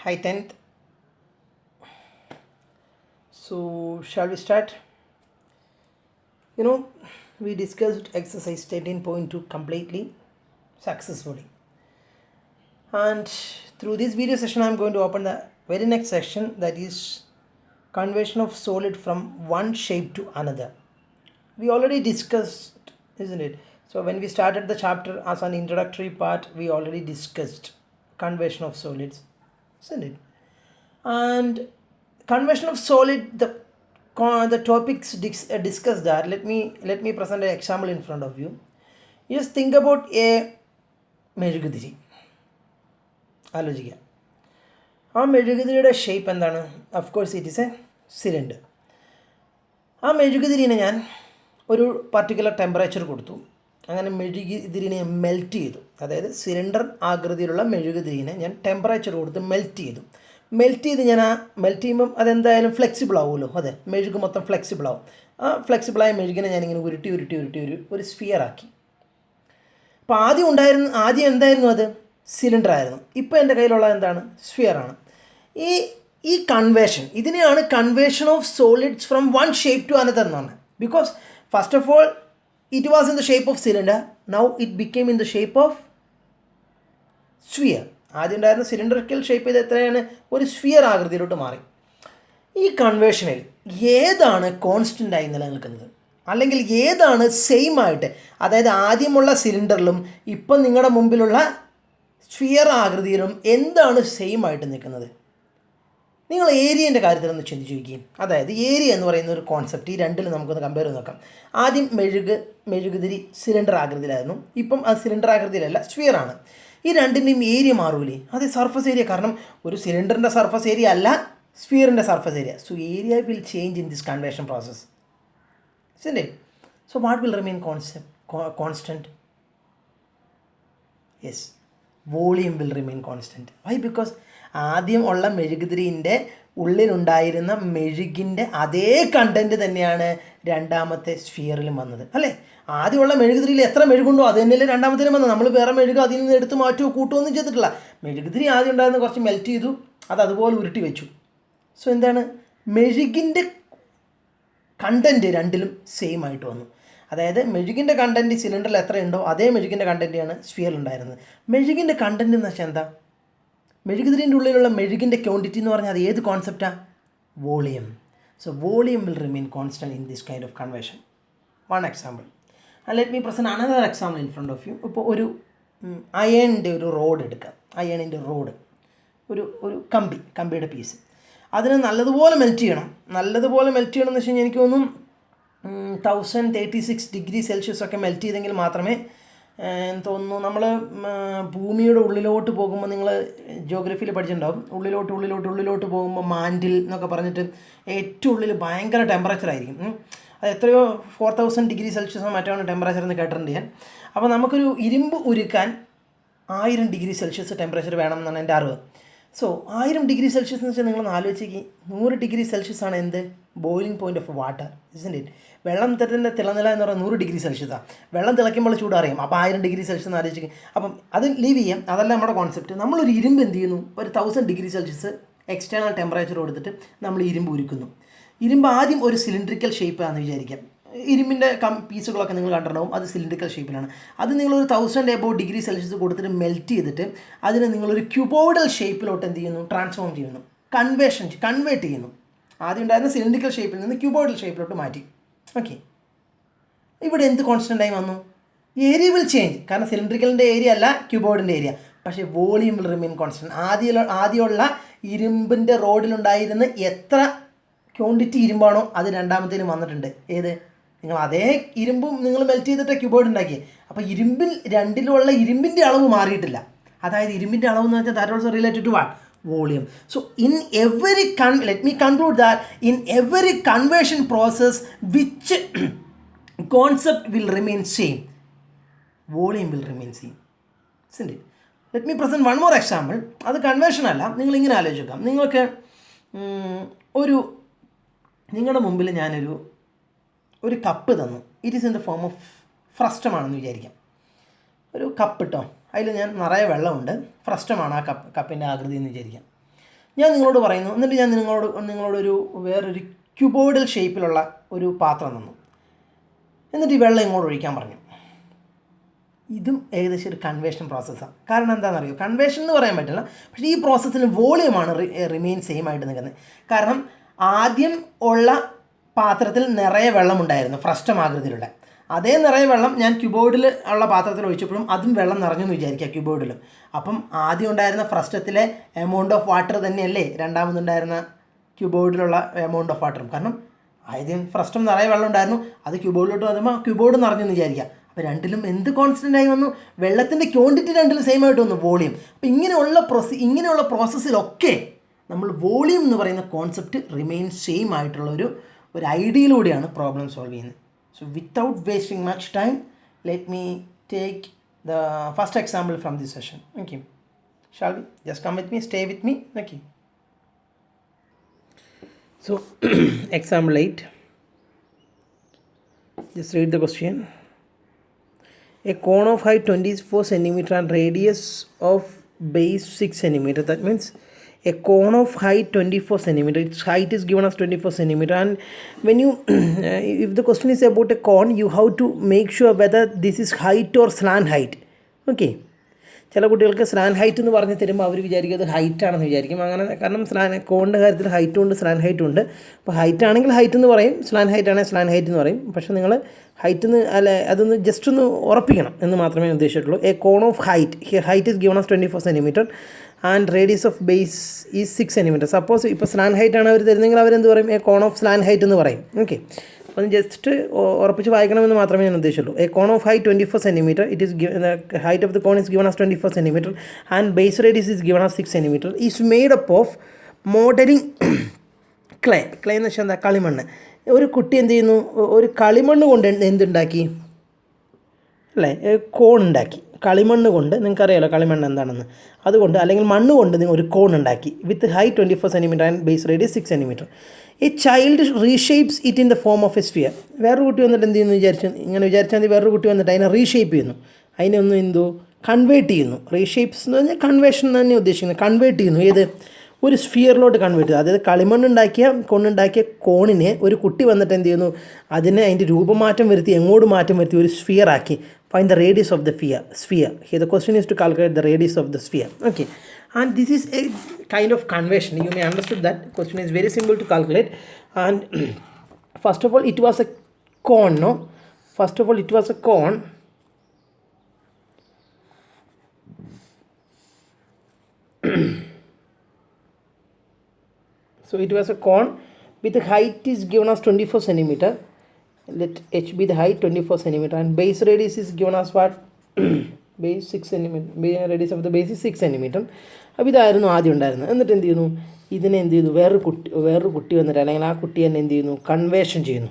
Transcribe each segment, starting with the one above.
Hi 10th. So shall we start? We discussed exercise 13.2 completely successfully. And through this video session, I'm going to open the very next section, that is conversion of solid from one shape to another. We already discussed, isn't it? So when we started the chapter as an introductory part, we already discussed conversion of solids, isn't it? And conversion of solid, the topics discussed that. Let me present an example in front of you. Just think about a മെഴുകുതിരി ആലോചിക്കുക. ആ മെഴുകുതിരിയുടെ shape എന്താണ്? Of course it is A cylinder. ആ മെഴുകുതിരിനെ ഞാൻ ഒരു particular temperature കൊടുത്തു. അങ്ങനെ മെഴുകുതിരിനെ melt ചെയ്തു. അതായത് സിലിണ്ടർ ആകൃതിയിലുള്ള മെഴുകുതിരിനെ ഞാൻ ടെമ്പറേച്ചർ കൊടുത്ത് മെൽറ്റ് ചെയ്തു. മെൽറ്റ് ചെയ്യുമ്പം അതെന്തായാലും ഫ്ലെക്സിബിൾ ആവുമല്ലോ. അതെ, മെഴുക് മൊത്തം ഫ്ലെക്സിബിൾ ആവും. ആ ഫ്ലെക്സിബിളായ മെഴുകിനെ ഞാനിങ്ങനെ ഉരുട്ടി ഒരു സ്ഫിയർ ആക്കി. അപ്പോൾ ആദ്യം എന്തായിരുന്നു? അത് സിലിണ്ടർ ആയിരുന്നു. ഇപ്പോൾ എൻ്റെ കയ്യിലുള്ള എന്താണ്? സ്ഫിയർ ആണ്. ഈ കൺവേർഷൻ, ഇതിനെയാണ് conversion of solids from one shape to another എന്ന് പറഞ്ഞത്. Because first of all it was in the shape of cylinder, now it became in the shape of sphere. ആദ്യം ഉണ്ടായിരുന്ന സിലിണ്ടറിക്കൽ ഷേപ്പ് ചെയ്ത് എത്രയാണ്? ഒരു സ്ഫിയർ ആകൃതിയിലോട്ട് മാറി. ഈ കൺവേർഷനിൽ ഏതാണ് കോൺസ്റ്റൻ്റായി നിലനിൽക്കുന്നത്, അല്ലെങ്കിൽ ഏതാണ് സെയിം ആയിട്ട്? അതായത് ആദ്യമുള്ള സിലിണ്ടറിലും ഇപ്പം നിങ്ങളുടെ മുമ്പിലുള്ള സ്ഫിയർ ആകൃതിയിലും എന്താണ് സെയിം ആയിട്ട് നിൽക്കുന്നത്? നിങ്ങൾ ഏരിയൻ്റെ കാര്യത്തിലൊന്ന് ചിന്തിച്ച് നോക്കുകയും. അതായത് ഏരിയ എന്ന് പറയുന്ന ഒരു കോൺസെപ്റ്റ്, ഈ രണ്ടിലും നമുക്കൊന്ന് കമ്പയർ ചെയ്ത് നോക്കാം. ആദ്യം മെഴുകുതിരി സിലിണ്ടർ ആകൃതിയിലായിരുന്നു, ഇപ്പം അത് സിലിണ്ടർ ആകൃതിയിലല്ല, സ്ഫിയർ ആണ്. ഈ രണ്ടിൻ്റെയും ഏരിയ മാറൂലേ? അത് സർഫസ് ഏരിയ. കാരണം ഒരു സിലിണ്ടറിൻ്റെ സർഫസ് ഏരിയ അല്ല സ്ഫിയറിൻ്റെ surface area. So area will change in this conversion process, isn't it? So what will remain constant? Yes, volume will remain constant. Why? Because ആദ്യം ഉള്ള മെഴുകുതിരിൻ്റെ ഉള്ളിലുണ്ടായിരുന്ന മെഴുകിൻ്റെ അതേ കണ്ടൻറ്റ് തന്നെയാണ് രണ്ടാമത്തെ സ്ഫിയറിലും വന്നത്, അല്ലേ? ആദ്യമുള്ള മെഴുകുതിരിയിൽ എത്ര മെഴുകുണ്ടോ അത് തന്നെയല്ലേ രണ്ടാമത്തേലും വന്നത്. നമ്മൾ വേറെ മെഴുക് അതിൽ നിന്ന് എടുത്ത് മാറ്റുകയോ കൂട്ടുകയൊന്നും ചെയ്തിട്ടില്ല. മെഴുകുതിരി ആദ്യം ഉണ്ടായിരുന്ന കുറച്ച് മെൽറ്റ് ചെയ്തു, അത് അതുപോലെ ഉരുട്ടി വെച്ചു. സോ എന്താണ്? മെഴുകിൻ്റെ കണ്ടൻറ്റ് രണ്ടിലും സെയിം ആയിട്ട് വന്നു. അതായത് മെഴുകിൻ്റെ കണ്ടൻറ്റ് സിലിണ്ടറിൽ എത്രയുണ്ടോ അതേ മെഴുകിൻ്റെ കണ്ടൻറ്റാണ് സ്ഫിയറിൽ ഉണ്ടായിരുന്നത്. മെഴുകിൻ്റെ കണ്ടൻറ്റ് എന്ന് വെച്ചാൽ എന്താ? മെഴുകുതിരിൻ്റെ ഉള്ളിലുള്ള മെഴുകിൻ്റെ ക്വാണ്ടിറ്റി എന്ന് പറഞ്ഞാൽ അത് ഏത് കോൺസെപ്റ്റാണ്? Volume. So volume will remain constant in this kind of conversion. One example. Let me present another example in front of you. ഇപ്പോൾ ഒരു അയണിൻ്റെ ഒരു റോഡ് എടുക്കാം. അയണിൻ്റെ റോഡ്, ഒരു കമ്പിയുടെ പീസ്. അതിനെ നല്ലതുപോലെ മെൽറ്റ് ചെയ്യണം. നല്ലതുപോലെ മെൽറ്റ് ചെയ്യണം എന്ന് വെച്ച് കഴിഞ്ഞാൽ എനിക്ക് തോന്നും 1036 ഡിഗ്രി സെൽഷ്യസ് ഒക്കെ മെൽറ്റ് ചെയ്തെങ്കിൽ മാത്രമേ തോന്നുന്നു. നമ്മൾ ഭൂമിയുടെ ഉള്ളിലോട്ട് പോകുമ്പോൾ, നിങ്ങൾ ജിയോഗ്രഫിയിൽ പഠിച്ചിട്ടുണ്ടാവും, ഉള്ളിലോട്ട് പോകുമ്പോൾ മാൻഡിൽ എന്നൊക്കെ പറഞ്ഞിട്ട് ഏറ്റവും ഉള്ളിൽ ഭയങ്കര ടെമ്പറേച്ചർ ആയിരിക്കും. അത് എത്രയോ 4000 ഡിഗ്രി സെൽഷ്യസോ മറ്റാണ് ടെമ്പറേച്ചർ എന്ന് കേട്ടിട്ടുണ്ട് ഞാൻ. അപ്പോൾ നമുക്കൊരു ഇരുമ്പ് ഉരുക്കാൻ 1000 ഡിഗ്രി സെൽഷ്യസ് ടെമ്പറേച്ചർ വേണം എന്നാണ് എൻ്റെ അറിവ്. സോ 1000 ഡിഗ്രി സെൽഷ്യസ് എന്ന് വെച്ചാൽ നിങ്ങളൊന്ന് ആലോചിക്കുക, 100 ഡിഗ്രി സെൽഷ്യസ് ആണ് എന്ത്? Boiling point of water, isn't it? വെള്ളത്തിൻ്റെ തിളനില എന്ന് പറയുന്നത് 100 ഡിഗ്രി സെൽഷ്യസാണ്. വെള്ളം തിളയ്ക്കുമ്പോൾ ചൂടറിയാം. അപ്പോൾ 1000 ഡിഗ്രി സെൽഷ്യസ് എന്ന് ആലോചിക്കുക. അപ്പം അത് ലീവ് ചെയ്യാം, അതല്ല നമ്മുടെ കോൺസെപ്റ്റ്. നമ്മളൊരു ഇരുമ്പ് എന്ത് ചെയ്യുന്നു? ഒരു 1000 ഡിഗ്രി സെൽഷ്യസ് എക്സ്റ്റേണൽ ടെമ്പറേച്ചർ കൊടുത്തിട്ട് നമ്മൾ ഇരുമ്പ് ഉരുക്കുന്നു. ഇരുമ്പ് ആദ്യം ഒരു സിലിണ്ടറിക്കൽ ഷേപ്പാണെന്ന് വിചാരിക്കാം. ഇരുമ്പിൻ്റെ പീസുകളൊക്കെ നിങ്ങൾ കണ്ടിട്ടുണ്ടാവും, അത് സിലിണ്ടറിക്കൽ ഷേപ്പിലാണ്. അത് നിങ്ങളൊരു 1000 എബോവ് ഡിഗ്രി സെൽഷ്യസ് കൊടുത്തിട്ട് മെൽറ്റ് ചെയ്തിട്ട് അതിനെ നിങ്ങളൊരു ക്യൂബോയിഡൽ ഷേപ്പിലോട്ട് എന്ത് ചെയ്യുന്നു? ട്രാൻസ്ഫോം ചെയ്യുന്നു, കൺവേർട്ട് ചെയ്യുന്നു. ആദ്യം ഉണ്ടായിരുന്ന സിലിണ്ടറിക്കൽ ഷേപ്പിൽ നിന്ന് ക്യൂബോയിഡൽ ഷേപ്പിലോട്ട് മാറ്റി. ഓക്കെ, ഇവിടെ എന്ത് കോൺസ്റ്റൻ്റായി വന്നു? Area will change. കാരണം സിലിണ്ടറിക്കലിൻ്റെ ഏരിയ അല്ല ക്യൂബോയിഡിൻ്റെ ഏരിയ. പക്ഷേ വോളിയം വിൽ റിമെയിൻ കോൺസ്റ്റൻറ്റ്. ആദ്യമുള്ള ഇരുമ്പിൻ്റെ റോഡിലുണ്ടായിരുന്ന എത്ര ക്വാണ്ടിറ്റി ഇരുമ്പാണോ അത് രണ്ടാമത്തേലും വന്നിട്ടുണ്ട്. ഏത്? നിങ്ങൾ അതേ ഇരുമ്പും നിങ്ങൾ മെൽറ്റ് ചെയ്തിട്ട് ക്യൂബോയിഡ് ഉണ്ടാക്കി. അപ്പോൾ രണ്ടിലുള്ള ഇരുമ്പിൻ്റെ അളവ് മാറിയിട്ടില്ല. അതായത് ഇരുമ്പിൻ്റെ അളവ് എന്ന് വെച്ചാൽ that also related to what? Volume. So in every let me conclude that in every conversion process which concept will remain same, volume will remain same, isn't it? Let me present one more example. അത് conversion അല്ല, നിങ്ങളിങ്ങനെ ആലോചിക്കാം. നിങ്ങൾക്ക് നിങ്ങളുടെ മുമ്പിൽ ഞാനൊരു cup തന്നു. It is in the form of ഫ്രസ്റ്റമാണെന്ന് വിചാരിക്കാം. ഒരു കപ്പ് ഇട്ടോ, അതിൽ ഞാൻ നിറയെ വെള്ളമുണ്ട്, ഫ്രസ്റ്റമാണ് ആ കപ്പിൻ്റെ ആകൃതി എന്ന് വിചാരിക്കാം. ഞാൻ നിങ്ങളോട് പറയുന്നു, എന്നിട്ട് ഞാൻ നിങ്ങളോടൊരു വേറൊരു ക്യൂബോയിഡൽ ഷേപ്പിലുള്ള ഒരു പാത്രം തന്നു, എന്നിട്ട് ഈ വെള്ളം ഇങ്ങോട്ട് ഒഴിക്കാൻ പറഞ്ഞു. ഇതും ഏകദേശം ഒരു കൺവേർഷൻ പ്രോസസ്സാണ്. കാരണം എന്താണെന്നറിയോ, കൺവേർഷൻ എന്ന് പറയാൻ പറ്റില്ല, പക്ഷേ ഈ പ്രോസസ്സിന് വോളിയമാണ് റിമെയിൻ സെയിം ആയിട്ട് നിൽക്കുന്നത്. കാരണം ആദ്യം ഉള്ള പാത്രത്തിൽ നിറയെ വെള്ളമുണ്ടായിരുന്നു, ഫ്രസ്റ്റം ആകൃതിയിലുള്ള. അതേ നിറയെ വെള്ളം ഞാൻ ക്യൂബോയിഡിൽ ഉള്ള പാത്രത്തിൽ ഒഴിച്ചപ്പോഴും അതും വെള്ളം നിറഞ്ഞെന്ന് വിചാരിക്കുക ക്യൂബോയിഡിലും. അപ്പം ആദ്യം ഉണ്ടായിരുന്ന ഫ്രസ്റ്റത്തിലെ എമൗണ്ട് ഓഫ് വാട്ടർ തന്നെയല്ലേ രണ്ടാമതുണ്ടായിരുന്ന ക്യൂബോയിഡിലുള്ള എമൗണ്ട് ഓഫ് വാട്ടറും. കാരണം ആദ്യം ഫ്രസ്റ്റം നിറയെ വെള്ളം ഉണ്ടായിരുന്നു, അത് ക്യൂബോയിഡിലോട്ട് വന്നപ്പോൾ ക്യൂബോയിഡ് നിറഞ്ഞെന്ന് വിചാരിക്കുക. അപ്പോൾ രണ്ടിലും എന്ത് കോൺസ്റ്റൻ്റ് ആയി വന്നു? വെള്ളത്തിൻ്റെ ക്വാണ്ടിറ്റി രണ്ടിലും സെയിം ആയിട്ട് വന്നു, വോളിയം. അപ്പോൾ ഇങ്ങനെയുള്ള പ്രോസസ്സിലൊക്കെ നമ്മൾ വോളിയം എന്ന് പറയുന്ന കോൺസെപ്റ്റ് റിമെയിൻ സെയിം ആയിട്ടുള്ള ഒരു ഐഡിയയിലൂടെയാണ് പ്രോബ്ലം സോൾവ് ചെയ്യുന്നത്. So without wasting much time, let me take the first example from this session. Okay. Shall we? Just come with me, stay with me. Okay. So example 8. Just read the question. A cone of height 24 cm and radius of base 6 cm. That means a cone of height 24 cm. Its height is given as 24 cm. And when you, if the question is about a cone, you have to make sure whether this is height or slant height. Okay. ചില കുട്ടികൾക്ക് slant height എന്ന് പറഞ്ഞ് തരുമ്പോൾ അവർ വിചാരിക്കും അത് height ആണെന്ന് വിചാരിക്കും. അങ്ങനെ കാരണം കോണിൻ്റെ കാര്യത്തിൽ ഹൈറ്റും ഉണ്ട് സ്ലാൻഡ് ഹൈറ്റും ഉണ്ട്. അപ്പോൾ ഹൈറ്റ് ആണെങ്കിൽ ഹൈറ്റ് എന്ന് പറയും, സ്ലാൻഡ് ഹൈറ്റ് ആണെങ്കിൽ സ്ലാൻഡ് ഹൈറ്റ് എന്ന് പറയും. പക്ഷേ നിങ്ങൾ ഹൈറ്റ് എന്ന് അതൊന്ന് ജസ്റ്റ് ഒന്ന് ഉറപ്പിക്കണം എന്ന് മാത്രമേ ഉദ്ദേശിച്ചിട്ടുള്ളൂ. A cone of height is given as 24 cm and radius of base is 6 cm. Suppose ഇപ്പോൾ സ്ലാൻഡ് ഹൈറ്റ് ആണ് അവർ തരുന്നെങ്കിൽ അവരെന്ത് പറയും? A cone of slant height എന്ന് പറയും. ഓക്കെ, അപ്പോൾ ജസ്റ്റ് ഉറപ്പിച്ച് വായിക്കണമെന്ന് മാത്രമേ ഞാൻ ഉദ്ദേശിച്ചുള്ളൂ. A cone of height 24 cm. It is height of the cone is given as 24 cm and base radius is given as 6 cm. Is made up of modelling clay എന്ന് വെച്ചാൽ എന്താ? കളിമണ്ണ്. ഒരു കുട്ടി എന്ത് ചെയ്യുന്നു? ഒരു കളിമണ്ണ് കൊണ്ട് എന്തുണ്ടാക്കി അല്ലേ? കോൺ ഉണ്ടാക്കി. കളിമണ്ണ് കൊണ്ട്, നിങ്ങൾക്കറിയാമല്ലോ കളിമണ്ണ് എന്താണെന്ന്. അതുകൊണ്ട് അല്ലെങ്കിൽ മണ്ണ് കൊണ്ട് നിങ്ങൾ ഒരു കോൺ ഉണ്ടാക്കി with height 24 cm and base radius 6 cm. A child reshapes it in the form of a sphere. വേറൊരു കുട്ടി വന്നിട്ട് എന്ത് ചെയ്യുന്നു ഇങ്ങനെ വിചാരിച്ചാൽ മതി. വേറൊരു കുട്ടി വന്നിട്ട് അതിനെ റീഷേപ്പ് ചെയ്യുന്നു, അതിനെ ഒന്ന് കൺവേർട്ട് ചെയ്യുന്നു. റീഷേപ്സ് എന്ന് പറഞ്ഞാൽ കൺവേർഷൻ തന്നെ ഉദ്ദേശിക്കുന്നത്. കൺവേർട്ട് ചെയ്യുന്നു. ഏത്? ഒരു സ്ഫിയറിലോട്ട് കൺവേർട്ട് ചെയ്തു. അതായത് കൊണ്ടുണ്ടാക്കിയ കോണിനെ ഒരു കുട്ടി വന്നിട്ട് എന്ത് ചെയ്യുന്നു? അതിൻ്റെ രൂപമാറ്റം വരുത്തി, എങ്ങോട്ട് മാറ്റം വരുത്തി ഒരു സ്ഫിയർ ആക്കി. Find the radius of the sphere. Here the question is to calculate the radius of the sphere. Okay, and this is a kind of conversion. You may understood that question is very simple to calculate. And first of all, it was a cone. No, first of all, it was a cone. So it was a cone with the height is given as 24 cm. Let h be the height 24 cm and base radius is given as what? Base 6 cm. Radius of the base is 6 cm. അപ്പോൾ ഇതായിരുന്നു ആദ്യം ഉണ്ടായിരുന്നത്. എന്നിട്ട് എന്ത് ചെയ്യുന്നു? ഇതിനെ എന്ത് ചെയ്തു? വേറൊരു കുട്ടി വന്നിട്ട് അല്ലെങ്കിൽ ആ കുട്ടി തന്നെ എന്ത് ചെയ്യുന്നു? കൺവേർഷൻ ചെയ്യുന്നു.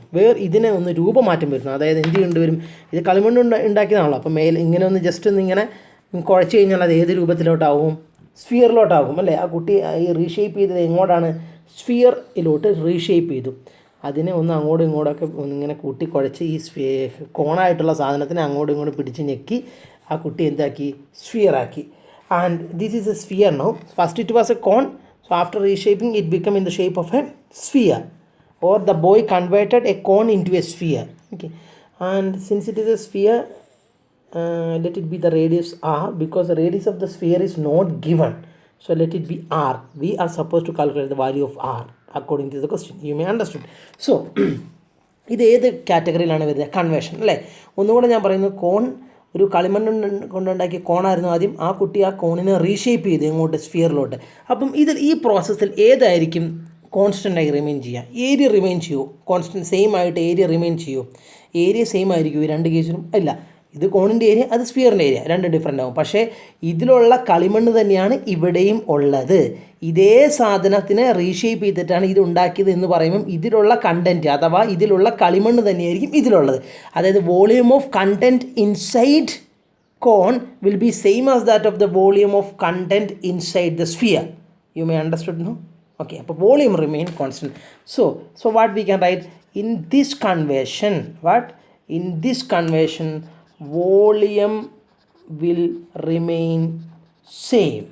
ഇതിനെ ഒന്ന് രൂപമാറ്റം വരുന്നു. അതായത് എന്ത് കൊണ്ടുവരും? ഇത് കളിമണ്ണ് ഉണ്ടാക്കിയതാണല്ലോ. അപ്പോൾ ഇങ്ങനെ ഒന്ന് ജസ്റ്റ് ഒന്ന് ഇങ്ങനെ കുഴച്ച് കഴിഞ്ഞാൽ അത് ഏത് രൂപത്തിലോട്ടാവും? സ്ഫിയറിലോട്ടാകും അല്ലേ? ആ കുട്ടി ഈ റീഷേപ്പ് ചെയ്തത് എങ്ങോട്ടാണ്? സ്ഫിയറിലോട്ട് റീഷേപ്പ് ചെയ്തു. അതിനെ ഒന്ന് അങ്ങോട്ടും ഇങ്ങോട്ടൊക്കെ ഒന്നിങ്ങനെ കൂട്ടി കുഴച്ച് ഈ കോണായിട്ടുള്ള സാധനത്തിനെ അങ്ങോട്ടും ഇങ്ങോട്ടും പിടിച്ച് ഞെക്കി ആ കുട്ടി എന്താക്കി? സ്ഫിയറാക്കി. And this is a sphere now. First it was a cone. So after reshaping it become in the shape of a sphere or the boy converted a cone into a sphere. Okay, and since it is a sphere, let it be the radius r, because the radius of the sphere is not given. So let it be r. We are supposed to calculate the value of r according to the question. You may understood. So ഇത് ഏത് കാറ്റഗറിയിലാണ് വരുന്നത്? Conversion അല്ലേ? ഒന്നുകൂടെ ഞാൻ പറയുന്നത്, കോൺ ഒരു കളിമണ്ണ് കൊണ്ടുണ്ടാക്കിയ കോണായിരുന്നു ആദ്യം. ആ കുട്ടി ആ കോണിനെ റീഷേപ്പ് ചെയ്ത് എങ്ങോട്ട്? സ്ഫിയറിലോട്ട്. അപ്പം ഈ പ്രോസസ്സിൽ ഏതായിരിക്കും കോൺസ്റ്റൻ്റായി റിമെയിൻ ചെയ്യുക? ഏരിയ റിമെയിൻ ചെയ്യുമോ? കോൺസ്റ്റൻറ്റ് സെയിം ആയിട്ട് ഏരിയ റിമെയിൻ ചെയ്യുമോ? ഏരിയ സെയിം ആയിരിക്കും ഈ രണ്ട് കേസിലും? ഇല്ല. ഇത് കോണിൻ്റെ ഏരിയ, അത് സ്ഫിയറിൻ്റെ ഏരിയ, രണ്ട് ഡിഫറൻ്റ് ആവും. പക്ഷേ ഇതിലുള്ള കളിമണ്ണ് തന്നെയാണ് ഇവിടെയും ഉള്ളത്. ഇതേ സാധനത്തിനെ റീഷേപ്പ് ചെയ്തിട്ടാണ് ഇത് ഉണ്ടാക്കിയത് എന്ന് പറയുമ്പം ഇതിലുള്ള കണ്ടൻറ്റ് അഥവാ ഇതിലുള്ള കളിമണ്ണ് തന്നെയായിരിക്കും ഇതിലുള്ളത്. അതായത് volume of content inside cone will be same as that of the volume of content inside the sphere. You may understood no? Okay, അപ്പോൾ volume remain constant. So what we can write in this conversion? In this convertion, volume will remain same.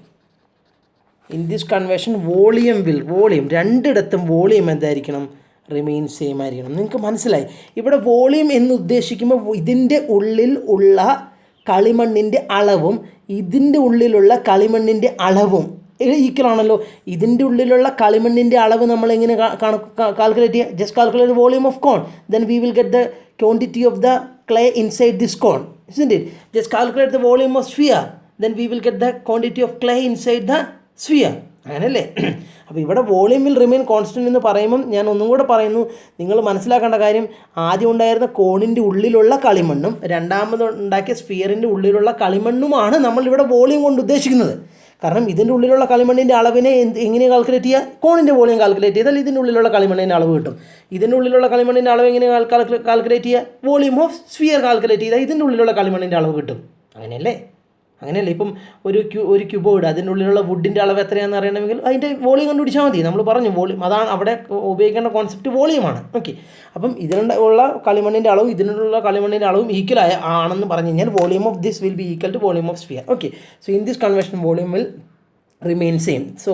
In this conversion volume രണ്ടിടത്തും volume എന്തായിരിക്കണം, remain same ആയിരിക്കണം. നിങ്ങൾക്ക് മനസ്സിലായി? ഇവിടെ volume എന്ന് ഉദ്ദേശിക്കുമ്പോൾ ഇതിൻ്റെ ഉള്ളിൽ ഉള്ള കളിമണ്ണിൻ്റെ അളവും ഇതിൻ്റെ ഉള്ളിലുള്ള കളിമണ്ണിൻ്റെ അളവും ഈക്വൽ ആണല്ലോ. ഇതിൻ്റെ ഉള്ളിലുള്ള കളിമണ്ണിൻ്റെ അളവ് നമ്മൾ എങ്ങനെ കാൽക്കുലേറ്റ് ചെയ്യുക? Just calculate volume of cone, then we will get the quantity of the clay inside this cone, isn't it? Just calculate the volume of sphere, then we will get the quantity of clay inside the sphere. അങ്ങനെയല്ലേ? അപ്പോൾ ഇവിടെ volume will remain constant എന്ന് പറയുമ്പം ഞാൻ ഒന്നും കൂടെ പറയുന്നു, നിങ്ങൾ മനസ്സിലാക്കേണ്ട കാര്യം, ആദ്യം ഉണ്ടായിരുന്ന കോണിൻ്റെ ഉള്ളിലുള്ള കളിമണ്ണും രണ്ടാമത് ഉണ്ടാക്കിയ സ്ഫിയറിൻ്റെ ഉള്ളിലുള്ള കളിമണ്ണുമാണ് നമ്മളിവിടെ വോളിയം കൊണ്ട് ഉദ്ദേശിക്കുന്നത്. കാരണം ഇതിൻ്റെ ഉള്ളിലുള്ള കളിമണ്ണിൻ്റെ അളവിനെ എങ്ങനെ കാൽക്കുലേറ്റ് ചെയ്യുക? കോണിൻ്റെ വോളിയം കാൽക്കുലേറ്റ് ചെയ്താൽ ഇതിൻ്റെ ഉള്ളിലുള്ള കളിമണ്ണിൻ്റെ അളവ് കിട്ടും. ഇതിൻ്റെ ഉള്ളിലുള്ള കളിമണ്ണിൻ്റെ അളവ് എങ്ങനെ കാൽക്കുലേറ്റ് ചെയ്യുക? വോളിയം ഓഫ് സ്ഫിയർ കാൽക്കുലേറ്റ് ചെയ്താൽ ഇതിൻ്റെ ഉള്ളിലുള്ള കളിമണ്ണിൻ്റെ അളവ് കിട്ടും. അങ്ങനെയല്ലേ? ഇപ്പം ഒരു ക്യൂബോയിഡ് അതിൻ്റെ ഉള്ളിലുള്ള വുഡിൻ്റെ അളവ് എത്രയാണെന്ന് അറിയണമെങ്കിൽ അതിൻ്റെ വോളിയം കണ്ടുപിടിച്ചാൽ മതി. നമ്മൾ പറഞ്ഞു വോളിയം, അതാണ് അവിടെ ഉപയോഗിക്കേണ്ട കോൺസെപ്റ്റ്, വോളിയമാണ്. ഓക്കെ, അപ്പം ഇതിനുള്ള കളിമണ്ണിൻ്റെ അളവും ഇതിനുള്ള കളിമണ്ണിൻ്റെ അളവും ഈക്വൽ ആണെന്ന് പറഞ്ഞു കഴിഞ്ഞാൽ volume of this will be equal to volume of sphere. Okay, so in this conversion volume will remain same. So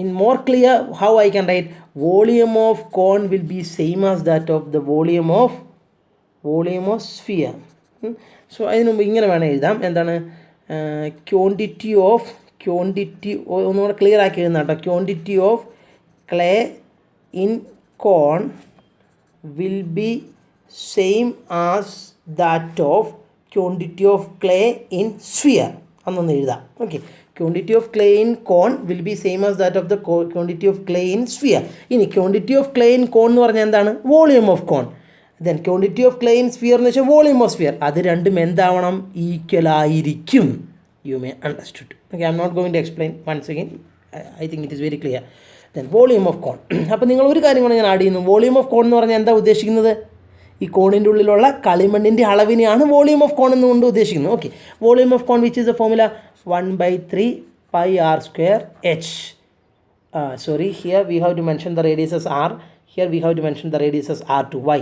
in more clear how I can write, volume of cone will be same as that of the volume of sphere. So അതിന് മുമ്പ് ഇങ്ങനെ വേണം എഴുതാം, എന്താണ്, quantity ഒന്നുകൂടെ clear ആക്കി എഴുതുന്ന കേട്ടോ. Quantity of clay in cone will be same as that of quantity of clay in sphere. അന്നൊന്ന് എഴുതാം. Okay, quantity of clay in cone will be same as that of the quantity of clay in sphere. ഇനി quantity of clay in cone എന്ന് പറഞ്ഞാൽ എന്താണ്? Volume of cone. Then quantity of clay in sphere എന്ന് വെച്ചാൽ volume of sphere. അത് രണ്ടും എന്താവണം? Equal ആയിരിക്കും. You may understood. Okay, I'm not going to explain once again. I think it is very clear. Then volume of cone. അപ്പോൾ നിങ്ങൾ ഒരു കാര്യം കൂടെ ഞാൻ ആഡ് ചെയ്യുന്നു. വോളിയം ഓഫ് കോൺ എന്ന് പറഞ്ഞാൽ എന്താ ഉദ്ദേശിക്കുന്നത്? ഈ കോണിൻ്റെ ഉള്ളിലുള്ള കളിമണ്ണിൻ്റെ അളവിനെയാണ് വോളിയം ഓഫ് കോൺ എന്നുകൊണ്ട് ഉദ്ദേശിക്കുന്നത്. Okay, volume of cone which is the formula 1/3 pi r square h. Sorry, here we have to mention the radius as r. Here we have to mention the radius as r2. Why?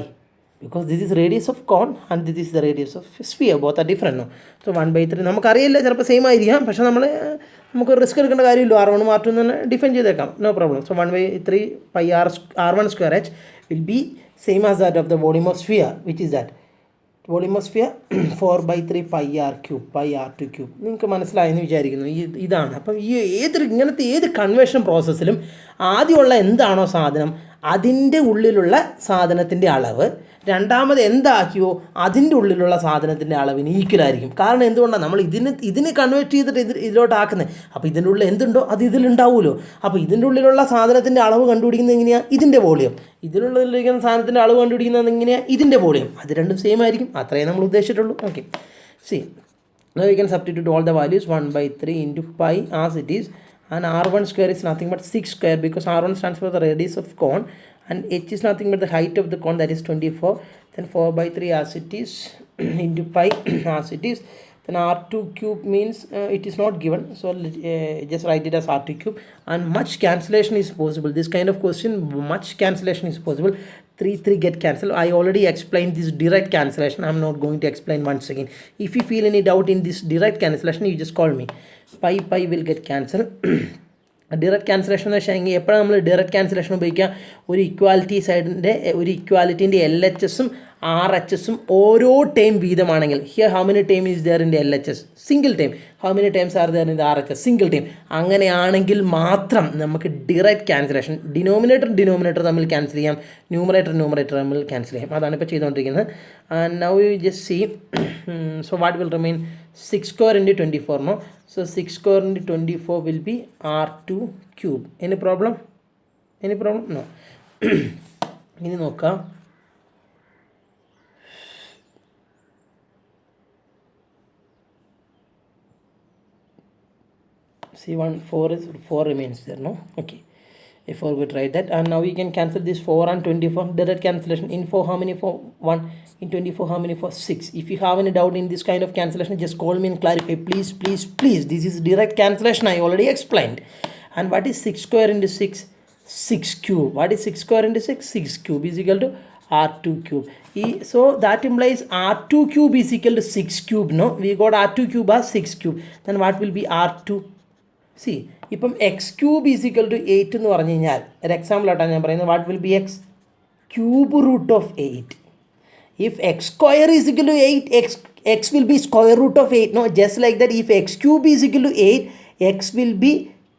Because this is radius of cone and this is the radius of sphere. Both are different, no? So 1/3 നമുക്കറിയില്ല, ചിലപ്പോൾ same ആയിരിക്കാം, പക്ഷേ നമുക്ക് risk എടുക്കേണ്ട കാര്യമില്ല. R1 R2 എന്ന് define ചെയ്തേക്കാം, no problem. So 1/3 pi r1 square h will be same as that of the volume of sphere, which is that volume of sphere 4/3 pi r2 cube. നിങ്ങൾക്ക് മനസ്സിലായെന്ന് വിചാരിക്കുന്നു. ഇതാണ്. അപ്പം ഇങ്ങനത്തെ ഏത് കൺവേർഷൻ പ്രോസസ്സിലും ആദ്യമുള്ള എന്താണോ സാധനം അതിൻ്റെ ഉള്ളിലുള്ള സാധനത്തിൻ്റെ അളവ് രണ്ടാമത് എന്താക്കിയോ അതിൻ്റെ ഉള്ളിലുള്ള സാധനത്തിൻ്റെ അളവിന് ഈക്വൽ ആയിരിക്കും. കാരണം എന്തുകൊണ്ടാണ് നമ്മൾ ഇതിനെ കൺവേർട്ട് ചെയ്തിട്ട് ഇതിലോട്ടാക്കുന്നത്? അപ്പോൾ ഇതിൻ്റെ ഉള്ളിൽ എന്തുണ്ടോ അത് ഇതിലുണ്ടാവുമല്ലോ. അപ്പോൾ ഇതിൻ്റെ ഉള്ളിലുള്ള സാധനത്തിൻ്റെ അളവ് കണ്ടുപിടിക്കുന്നത് എങ്ങനെയാണ്? ഇതിൻ്റെ വോളിയം. ഇതിനുള്ളിലിരിക്കുന്ന സാധനത്തിൻ്റെ അളവ് കണ്ടുപിടിക്കുന്നത് എങ്ങനെയാണ്? ഇതിൻ്റെ വോളിയം. അത് രണ്ടും സെയിം ആയിരിക്കും. അത്രയും നമ്മൾ ഉദ്ദേശിച്ചിട്ടുള്ളൂ. Okay, see now we can substitute all the values 1/3 into pi as it is, and r1 square is nothing but 6 square because r1 stands for the radius of cone and h is nothing but the height of the cone, that is 24. Then 4/3 as it is into pi as it is. Then r2 cube means it is not given, so just write it as r2 cube. And much cancellation is possible. This kind of question, much cancellation is possible. 3 get cancelled. I already explained this direct cancellation. I am not going to explain once again. If you feel any doubt in this direct cancellation, you just call me. Pi will get cancelled. Direct cancellation എന്ന് വെച്ചാൽ എപ്പോഴാണ് നമ്മൾ direct cancellation ഉപയോഗിക്കുക? ഒരു ഇക്വാലിറ്റീൻ്റെ L H എസും R H എസും ഓരോ ടൈം വീതമാണെങ്കിൽ, here how many time is there in the L H S? Single time. How many times are there in the R H S? Single time. അങ്ങനെയാണെങ്കിൽ മാത്രം നമുക്ക് ഡയറക്റ്റ് ക്യാൻസലേഷൻ, ഡിനോമിനേറ്റർ തമ്മിൽ cancel ചെയ്യാം, numerator തമ്മിൽ cancel ചെയ്യാം. അതാണ് ഇപ്പോൾ ചെയ്തുകൊണ്ടിരിക്കുന്നത്. And now you just see, so what will remain? 6 square into 24, no? So 6 square into 24 will be r2 cube. Any problem? No. ഇനി നോക്കാം. See, 4 remains there, no? Okay, I forgot to write that. And now we can cancel this 4 and 24. Direct cancellation. In 4 how many? 4 1. In 24 how many? 4 6. If you have any doubt in this kind of cancellation, just call me and clarify, please. This is direct cancellation, I already explained. And what is 6 square into 6? 6 cube. What is 6 square into 6? 6 cube is equal to r2 cube. So that implies r2 cube is equal to 6 cube, no? We got r2 cube as 6 cube. Then what will be r2? See ഇപ്പം X cube is equal to 8 എന്ന് പറഞ്ഞു കഴിഞ്ഞാൽ ഒരു example ആയിട്ടാണ് ഞാൻ പറയുന്നത്. What will be X cube root of 8. If x square is equal to 8, x will be square root of 8. No, just like that, if x cube is equal to 8, x will be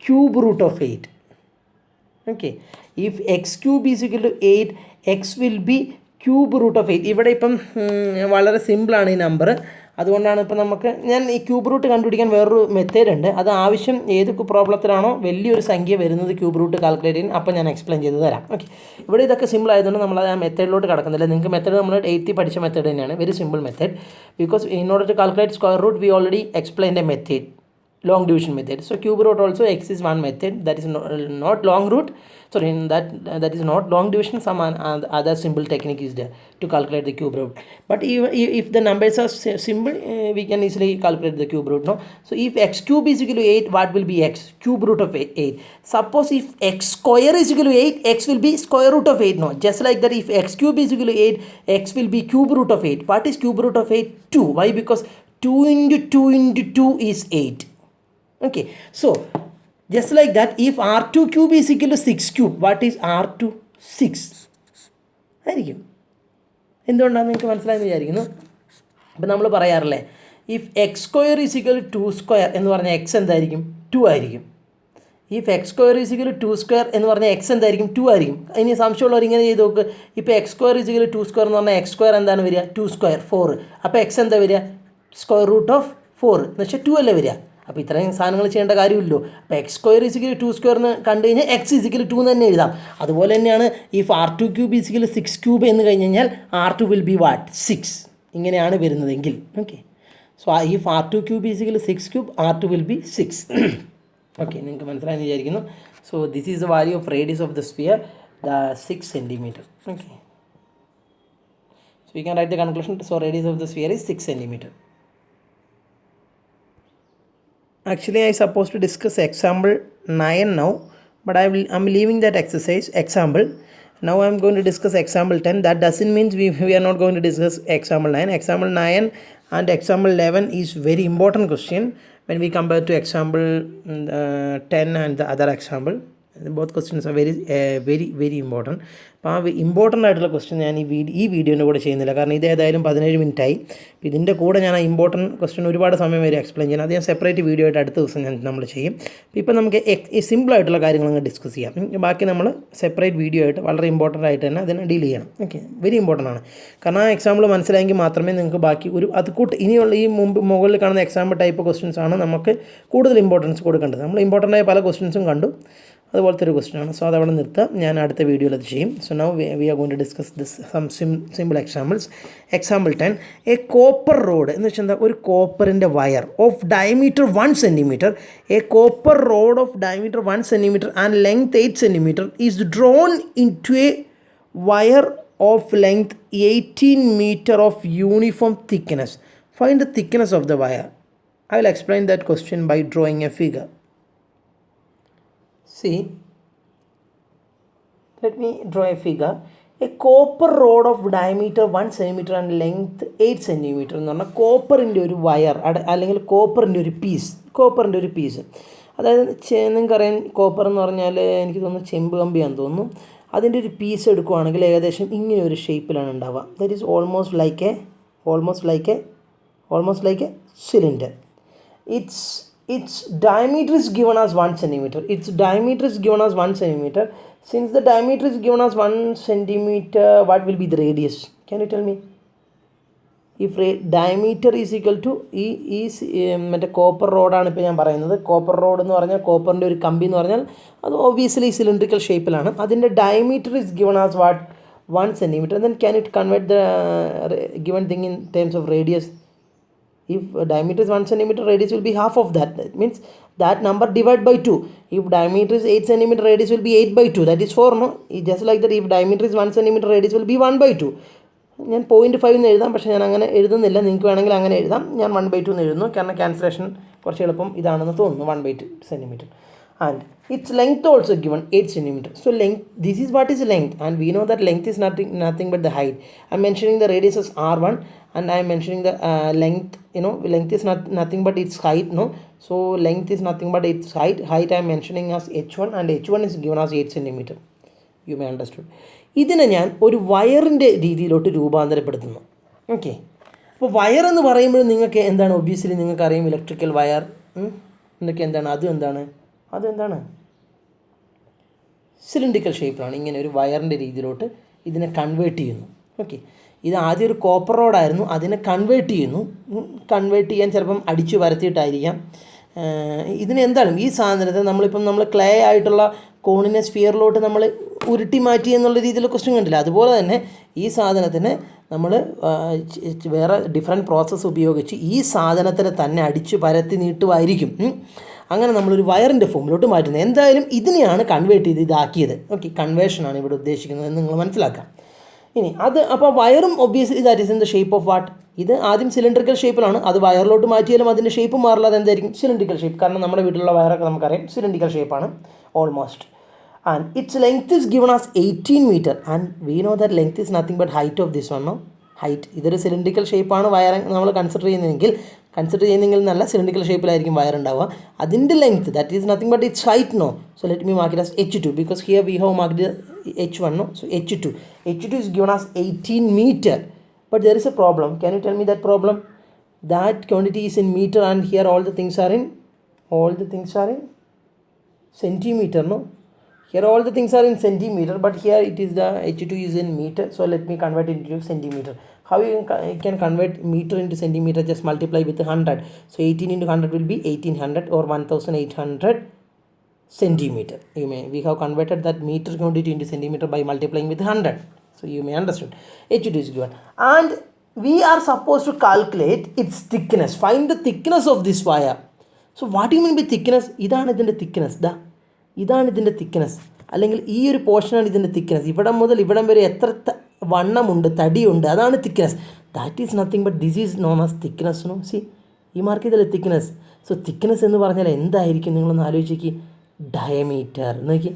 cube root of 8. Okay. If x cube is equal to 8, x will be cube root of 8. ഇവിടെ ഇപ്പം വളരെ സിമ്പിളാണ് ഈ number. അതുകൊണ്ടാണ് ഇപ്പോൾ നമുക്ക് ഞാൻ ഈ ക്യൂബ് റൂട്ട് കണ്ടുപിടിക്കാൻ വേറൊരു മെത്തേഡ് ഉണ്ട്. അത് ആവശ്യം ഏത് പ്രോബ്ലത്തിലാണോ വലിയൊരു സംഖ്യ വരുന്നത് ക്യൂബ് റൂട്ട് കാൽക്കുലേറ്റ് ചെയ്യാൻ, അപ്പോൾ ഞാൻ എക്സ്പ്ലെയിൻ ചെയ്ത് തരാം. ഓക്കെ, ഇവിടെ ഇതൊക്കെ സിമ്പിൾ ആയതുകൊണ്ട് നമ്മൾ ആ മെത്തേഡിലോട്ട് കിടക്കുന്നില്ല. നിങ്ങൾക്ക് മെത്തേഡ് നമ്മൾ 8th പഠിച്ച മെത്തേഡ് തന്നെയാണ്. Very simple method. Because in order to calculate square root we already explain a method, long division method. So cube root also x is one method, that is not long root, sorry, that is not long division. Some other simple technique is there to calculate the cube root. But if the numbers are simple, we can easily calculate the cube root, no? So if x cube is equal to 8, what will be x? Cube root of 8. Suppose if x square is equal to 8, x will be square root of 8, no? Just like that, if x cube is equal to 8, x will be cube root of 8. What is cube root of 8? 2. Why? Because 2 into 2 into 2 is 8. Okay, so just like that, if r2 cube is equal to 6 cube, what is r2? 6 ആയിരിക്കും. എന്തുകൊണ്ടാണ് നിങ്ങൾക്ക് മനസ്സിലായെന്ന് വിചാരിക്കുന്നു. അപ്പം നമ്മൾ പറയാറില്ലേ, if x square is equal to 2 square എന്ന് പറഞ്ഞാൽ എക്സ് എന്തായിരിക്കും? 2 ആയിരിക്കും. If x square is equal to 2 square എന്ന് പറഞ്ഞാൽ എക്സ് എന്തായിരിക്കും? 2 ആയിരിക്കും. ഇനി സംശയമുള്ളവർ ഇങ്ങനെ ചെയ്ത് നോക്ക്. ഇപ്പോൾ x square is equal to 2 square എന്ന് പറഞ്ഞാൽ എക്സ് സ്ക്വയർ എന്താണ് വരിക? 2 സ്ക്വയർ 4. അപ്പോൾ എക്സ് എന്താ വരിക? സ്ക്വയർ റൂട്ട് ഓഫ് 4 എന്ന് വെച്ചാൽ 2 അല്ലേ വരിക. അപ്പോൾ ഇത്രയും സാധനങ്ങൾ ചെയ്യേണ്ട കാര്യമില്ലല്ലോ. അപ്പോൾ എക്സ് സ്ക്വയർ ഈസിക്കൽ 2 സ്ക്വയർ എന്ന് കണ്ടു കഴിഞ്ഞാൽ എക്സ് ഈസിക്കൽ 2 എന്ന് തന്നെ എഴുതാം. അതുപോലെ തന്നെയാണ് if r2 cube is equal 6 cube എന്ന് കഴിഞ്ഞ് കഴിഞ്ഞാൽ r2 വിൽ ബി വാട്ട്? 6. ഇങ്ങനെയാണ് വരുന്നതെങ്കിൽ. Okay, so if r2 cube is equal 6 cube, r2 will be 6. Okay, നിങ്ങൾക്ക് മനസ്സിലായെന്ന് വിചാരിക്കുന്നു. So this is the value of radius of the sphere, the 6 centimeter. Okay, so you can write the conclusion. So radius of the sphere is 6 centimeter. Actually, I supposed to discuss example 9 now, but I'm leaving that exercise example. Now I'm going to discuss example 10. That doesn't mean we are not going to discuss example 9. Example 9 and example 11 is very important question when we compare to example 10 and the other example. Both questions are very important. അപ്പോൾ ആ important ആയിട്ടുള്ള question ഞാൻ ഈ വീഡിയോൻ്റെ കൂടെ ചെയ്യുന്നില്ല, കാരണം ഇത് ഏതായാലും 17 മിനിറ്റായി. അപ്പോൾ ഇതിൻ്റെ കൂടെ ഞാൻ ആ ഇമ്പോർട്ടൻറ്റ് ക്വസ്റ്റ്യൻ ഒരുപാട് സമയം വരെ എക്സ്പ്ലെയിൻ ചെയ്യണം. അത് ഞാൻ സെപ്പറേറ്റ് വീഡിയോ ആയിട്ട് അടുത്ത ദിവസം നമ്മൾ ചെയ്യും. ഇപ്പോൾ നമുക്ക് സിമ്പിളായിട്ടുള്ള കാര്യങ്ങൾ അങ്ങ് ഡിസ്കസ് ചെയ്യാം. ബാക്കി നമ്മൾ സെപ്പറേറ്റ് വീഡിയോ ആയിട്ട് വളരെ ഇമ്പോർട്ടൻ്റ് ആയിട്ട് തന്നെ അതിനെ ഡീൽ ചെയ്യണം. ഓക്കെ, വെരി ഇമ്പോർട്ടൻ്റ് ആണ്. കാരണം ആ എക്സാമ്പിൾ മനസ്സിലായെങ്കിൽ മാത്രമേ നിങ്ങൾക്ക് ബാക്കി അത് ഇനിയുള്ള ഈ മുകളിൽ കാണുന്ന എക്സാമ്പിൾ ടൈപ്പ് ക്വസ്റ്റ്യൻസ് ആണ് നമുക്ക് കൂടുതൽ ഇമ്പോർട്ടൻസ് കൊടുക്കേണ്ടത്. നമ്മൾ ഇമ്പോർട്ടൻ്റ് ആയ പല ക്വസ്റ്റ്യൻസും കണ്ടു, അതുപോലത്തെ ഒരു ക്വസ്റ്റ്യനാണ്. സോ അതവിടെ നിർത്താം, ഞാൻ അടുത്ത വീഡിയോയിൽ അത് ചെയ്യും. So now we are going to discuss this some simple examples. Example 10, a copper rod എന്ന് വെച്ചാൽ എന്താ? ഒരു കോപ്പറിൻ്റെ wire of diameter 1 centimeter. A copper rod of diameter 1 centimeter and length 8 centimeter is drawn into a wire of length 18 meter of uniform thickness. Find the thickness of the wire. I will explain that question by drawing a figure. See, let me draw a figure. A copper rod of diameter 1 centimeter and length 8 centimeter എന്ന് പറഞ്ഞാൽ കോപ്പറിൻ്റെ ഒരു wire അല്ലെങ്കിൽ കോപ്പറിൻ്റെ ഒരു piece. അതായത് നിങ്ങൾക്കറിയാം copper എന്ന് പറഞ്ഞാൽ എനിക്ക് തോന്നുന്നു ചെമ്പ് കമ്പിയാണെന്ന് തോന്നുന്നു. അതിൻ്റെ ഒരു പീസ് എടുക്കുകയാണെങ്കിൽ ഏകദേശം ഇങ്ങനെ ഒരു ഷേപ്പിലാണ് ഉണ്ടാവുക. That is almost like A cylinder. Its diameter is given as 1 centimeter. Since the diameter is given as 1 centimeter, what will be the radius? Can you tell me? If diameter is equal to മറ്റേ copper റോഡാണ് ഇപ്പോൾ ഞാൻ പറയുന്നത്. Copper rod എന്ന് പറഞ്ഞാൽ കോപ്പറിൻ്റെ ഒരു കമ്പി എന്ന് പറഞ്ഞാൽ അത് ഒബ്വിയസ്ലി സിലിണ്ടറിക്കൽ ഷേപ്പിലാണ്. അതിൻ്റെ diameter is given as what? 1 centimeter. Then can it convert the given thing in terms of radius? If diameter is 1 centimeter, radius will be half of that. That means that number divided by 2. If diameter is 8 centimeter, radius will be 8 by 2. That is 4, no? Just like that, if diameter is 1 centimeter, radius will be 1 by 2. ഞാൻ 0.5 എന്ന് എഴുതാം, പക്ഷേ ഞാൻ അങ്ങനെ എഴുതുന്നില്ല. നിങ്ങൾക്ക് വേണമെങ്കിൽ അങ്ങനെ എഴുതാം. ഞാൻ 1 by 2 എന്ന് എഴുതുന്നു, കാരണം ക്യാൻസലേഷൻ കുറച്ച് എളുപ്പം ഇതാണെന്ന് തോന്നുന്നു. 1 by 2 centimeter. and its length also given 8 centimeter. So length, this is what is length, and we know that length is nothing but the height. I'm mentioning the radius as r1, and I'm mentioning the length, length is nothing but its height, no? So length is nothing but its height I'm mentioning as h1, and h1 is given as 8 centimeter. You may understood. ഇതിനെ ഞാൻ ഒരു വയറിൻ്റെ രീതിയിലോട്ട് രൂപാന്തരപ്പെടുത്തുന്നു. Okay, അപ്പോൾ wire എന്ന് പറയുമ്പോൾ നിങ്ങൾക്ക് എന്താണ്, ഒബ്വിയസ്ലി നിങ്ങൾക്കറിയാം ഇലക്ട്രിക്കൽ വയർ എന്നൊക്കെ എന്താണ്, അതെന്താണ് സിലിണ്ടറിക്കൽ ഷേപ്പിലാണ്. ഇങ്ങനെ ഒരു വയറിൻ്റെ രീതിയിലോട്ട് ഇതിനെ കൺവേർട്ട് ചെയ്യുന്നു. ഓക്കെ, ഇത് ആദ്യം ഒരു കോപ്പർ റോഡായിരുന്നു, അതിനെ കൺവേർട്ട് ചെയ്യുന്നു. കൺവേർട്ട് ചെയ്യാൻ ചിലപ്പം അടിച്ചു പരത്തിയിട്ടായിരിക്കാം. ഇതിന് എന്താണ് ഈ സാധനത്തെ നമ്മൾ ക്ലേ ആയിട്ടുള്ള കോണിനെ സ്ഫിയറിലോട്ട് നമ്മൾ ഉരുട്ടി മാറ്റി എന്നുള്ള രീതിയിൽ ക്വസ്റ്റ്യൻ കണ്ടില്ല. അതുപോലെ തന്നെ ഈ സാധനത്തിന് നമ്മൾ വേറെ ഡിഫറെൻറ്റ് പ്രോസസ്സ് ഉപയോഗിച്ച് ഈ സാധനത്തിനെ തന്നെ അടിച്ച് പരത്തി നീട്ടുമായിരിക്കും. അങ്ങനെ നമ്മളൊരു വയറിൻ്റെ ഫോമിലോട്ട് മാറ്റുന്നത്. എന്തായാലും ഇതിനെയാണ് കൺവേർട്ട് ചെയ്ത് ഇതാക്കിയത്. ഓക്കെ, കൺവേർഷനാണ് ഇവിടെ ഉദ്ദേശിക്കുന്നത് എന്ന് നിങ്ങൾ മനസ്സിലാക്കാം. ഇനി അപ്പോൾ വയറും obviously that is in the shape of what. ഇത് ആദ്യം സിലിണ്ടറിക്കൽ ഷേപ്പിലാണ്, അത് വയറിലോട്ട് മാറ്റിയാലും അതിൻ്റെ ഷേപ്പ് മാറില്ല. അത് എന്തായിരിക്കും, സിലിണ്ടറിക്കൽ ഷേപ്പ്. കാരണം നമ്മുടെ വീട്ടിലുള്ള വയറൊക്കെ നമുക്കറിയാം സിലിണ്ടറിക്കൽ ഷേപ്പാണ് almost. And its length is given as 18 meter, and we know that length is nothing but height of this one, no? Height, ഇതൊരു സിലിണ്ടറിക്കൽ ഷേപ്പാണ് വയർ നമ്മൾ കൺസിഡർ ചെയ്യുന്നെങ്കിൽ നല്ല സിലിണ്ടറിക്കൽ ഷേപ്പിലായിരിക്കും വയർ ഉണ്ടാവുക. അതിൻ്റെ length that is nothing but its height, no? So let me mark it as h2 because here we have marked h1, no? So h2 is given as 18 meter, but there is a problem. Can you tell me that problem? That quantity is in meter, and here all the things are in centimeter, no? Here all the things are in centimeter, but here it is the h2 is in meter. So let me convert it into centimeter. How you can convert meter into centimeter? Just multiply with 100. So 18 into 100 will be 1800 or 1800 centimeter. We have converted that meter quantity into centimeter by multiplying with 100. So you may understand. h2 is given, and we are supposed to calculate its thickness. Find the thickness of this wire. So what do you mean by thickness? ഇതാണ് ഇതിൻ്റെ thickness, അല്ലെങ്കിൽ ഈ ഒരു പോർഷനാണ് ഇതിൻ്റെ thickness. ഇവിടം മുതൽ ഇവിടം വരെ എത്ര വണ്ണമുണ്ട്, തടിയുണ്ട്, അതാണ് thickness. That is nothing but this is known as thickness, no? See, ഈ മാർക്ക് ചെയ്തല്ലേ തിക്നെസ്. സോ തിക്നെസ് എന്ന് പറഞ്ഞാൽ എന്തായിരിക്കും, നിങ്ങളൊന്ന് ആലോചിക്ക്. ഡയമീറ്റർ നോക്കി,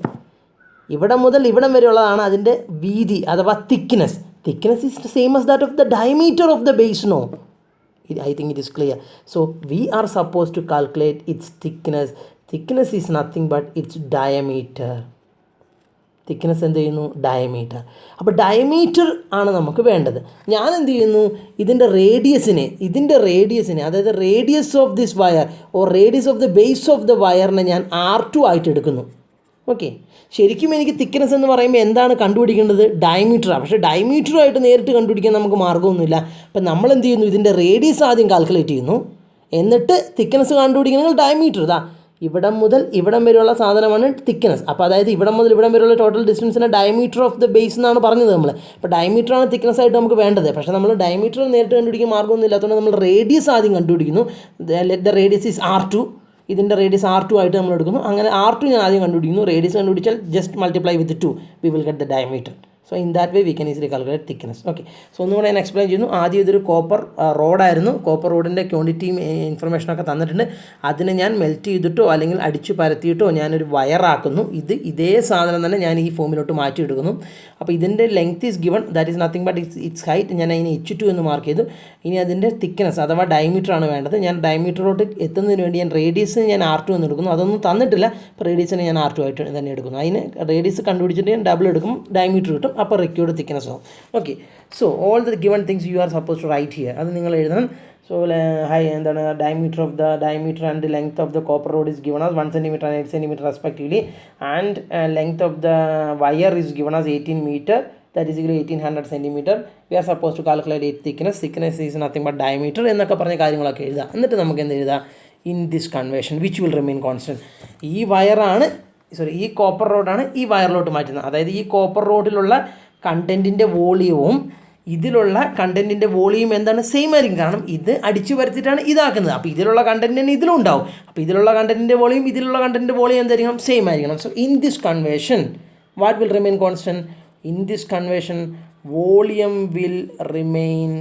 ഇവിടം മുതൽ ഇവിടം വരെയുള്ളതാണ് അതിൻ്റെ വീതി അഥവാ thickness. Thickness is same as that of the diameter of the base, no? I think it is clear. So we are supposed to calculate its thickness. Thickness is nothing but its diameter. Thickness എന്ത് ചെയ്യുന്നു, diameter. അപ്പോൾ diameter ആണ് നമുക്ക് വേണ്ടത്. ഞാൻ എന്ത് ചെയ്യുന്നു, ഇതിൻ്റെ റേഡിയസിനെ അതായത് radius of this wire or radius of the base of the വയറിനെ ഞാൻ R2 ആയിട്ട് എടുക്കുന്നു. ഓക്കെ, ശരിക്കും എനിക്ക് തിക്നെസ് എന്ന് പറയുമ്പോൾ എന്താണ് കണ്ടുപിടിക്കേണ്ടത്, ഡയമീറ്ററാണ്. പക്ഷേ ഡയമീറ്ററുമായിട്ട് നേരിട്ട് കണ്ടുപിടിക്കാൻ നമുക്ക് മാർഗ്ഗമൊന്നുമില്ല. അപ്പം നമ്മൾ എന്ത് ചെയ്യുന്നു, ഇതിൻ്റെ റേഡിയസ് ആദ്യം കാൽക്കുലേറ്റ് ചെയ്യുന്നു, എന്നിട്ട് തിക്നെസ് കണ്ടുപിടിക്കണമെങ്കിൽ ഡയമീറ്റർ ഇതാ ഇവിടം മുതൽ ഇവിടം വരെയുള്ള സാധനമാണ് തിക്നെസ്. അപ്പോൾ അതായത് ഇവിടം മുതൽ ഇവിടം വരെയുള്ള ടോട്ടൽ ഡിസ്റ്റൻസിനെ ഡയമീറ്റർ ഓഫ് ദ ബേസ് എന്നാണ് പറഞ്ഞത് നമ്മൾ. അപ്പോൾ ഡയമീറ്ററാണ് തിക്നെസ് ആയിട്ട് നമുക്ക് വേണ്ടത്. പക്ഷേ നമ്മൾ ഡയമീറ്റർ നേരിട്ട് കണ്ടുപിടിക്കാൻ മാർഗ്ഗമൊന്നും ഇല്ലാത്തതുകൊണ്ട് നമ്മൾ റേഡിയസ് ആദ്യം കണ്ടുപിടിക്കുന്നു. Let the radius is R2. ഇതിൻ്റെ റേഡിയസ് R2 ആയിട്ട് നമ്മൾ എടുക്കുന്നു. അങ്ങനെ R2 ഞാൻ ആദ്യം കണ്ടുപിടിക്കുന്നു. റേഡിയസ് കണ്ടുപിടിച്ചാൽ just multiply with 2 V will get the diameter. So in that way we can easily calculate thickness. Okay, so ഒന്നുകൂടെ ഞാൻ എക്സ്പ്ലെയിൻ ചെയ്യുന്നു. ആദ്യം ഇതൊരു കോപ്പർ റോഡായിരുന്നു. കോപ്പർ റോഡിൻ്റെ ക്വാണ്ടിറ്റിയും ഇൻഫർമേഷനൊക്കെ തന്നിട്ടുണ്ട്. അതിനെ ഞാൻ മെൽറ്റ് ചെയ്തിട്ടോ അല്ലെങ്കിൽ അടിച്ചു പരത്തിയിട്ടോ ഞാനൊരു വയറാക്കുന്നു. ഇതേ സാധനം തന്നെ ഞാൻ ഈ ഫോമിലോട്ട് മാറ്റിയെടുക്കുന്നു. അപ്പോൾ ഇതിൻ്റെ length is given, that is nothing but its height. ഞാൻ അതിന് h2 എന്ന് മാർക്ക് ചെയ്തു. ഇനി അതിൻ്റെ തിക്നെസ് അഥവാ ഡയമീറ്ററാണ് വേണ്ടത്. ഞാൻ ഡയമീറ്ററിലോട്ട് എത്തുന്നതിന് വേണ്ടി ഞാൻ റേഡിയസിന് ഞാൻ R2 എന്ന് എടുക്കുന്നു. അതൊന്നും തന്നിട്ടില്ല. അപ്പോൾ റേഡിയസിന് ഞാൻ R2 ആയിട്ട് തന്നെ എടുക്കുന്നു. അതിന് റേഡിയസ് കണ്ടുപിടിച്ചിട്ട് ഞാൻ ഡബിൾ എടുക്കും, ഡയമീറ്റർ കിട്ടും. അപ്പോൾ റിക്വേർഡ് തിക്നെസ് ആവും. Okay, so all the given things you are suppose to write here. അത് നിങ്ങൾ എഴുതണം. സോ എന്താണ് diameter and length of the copper rod is given as 1 centimeter and 8 centimeter respectively, and length of the wire is given as 18 meter, that is equal to 1800 centimeter. We are supposed to calculate its thickness is nothing but diameter എന്നൊക്കെ പറഞ്ഞ കാര്യങ്ങളൊക്കെ എഴുതാം. എന്നിട്ട് നമുക്ക് എന്ത് എഴുതാം, in this conversion which will remain constant. ഈ copper റോഡാണ് ഈ വയറിലോട്ട് മാറ്റുന്നത്. അതായത് ഈ കോപ്പർ റോഡിലുള്ള കണ്ടൻറ്റിൻ്റെ വോളിയവും ഇതിലുള്ള കണ്ടൻറ്റിൻ്റെ വോളിയം എന്താണ്, സെയിം ആയിരിക്കും. കാരണം ഇത് അടിച്ചു പരത്തിയിട്ടാണ് ഇതാക്കുന്നത്. അപ്പോൾ ഇതിലുള്ള കണ്ടൻറ്റ് തന്നെ ഇതിലും ഉണ്ടാവും. അപ്പോൾ ഇതിലുള്ള കണ്ടൻറ്റിൻ്റെ വോളിയം ഇതിലുള്ള കണ്ടൻറ്റിൻ്റെ വോളിയം എന്തായിരിക്കണം, സെയിം ആയിരിക്കണം. So in this conversion what will remain constant? In this conversion, volume will remain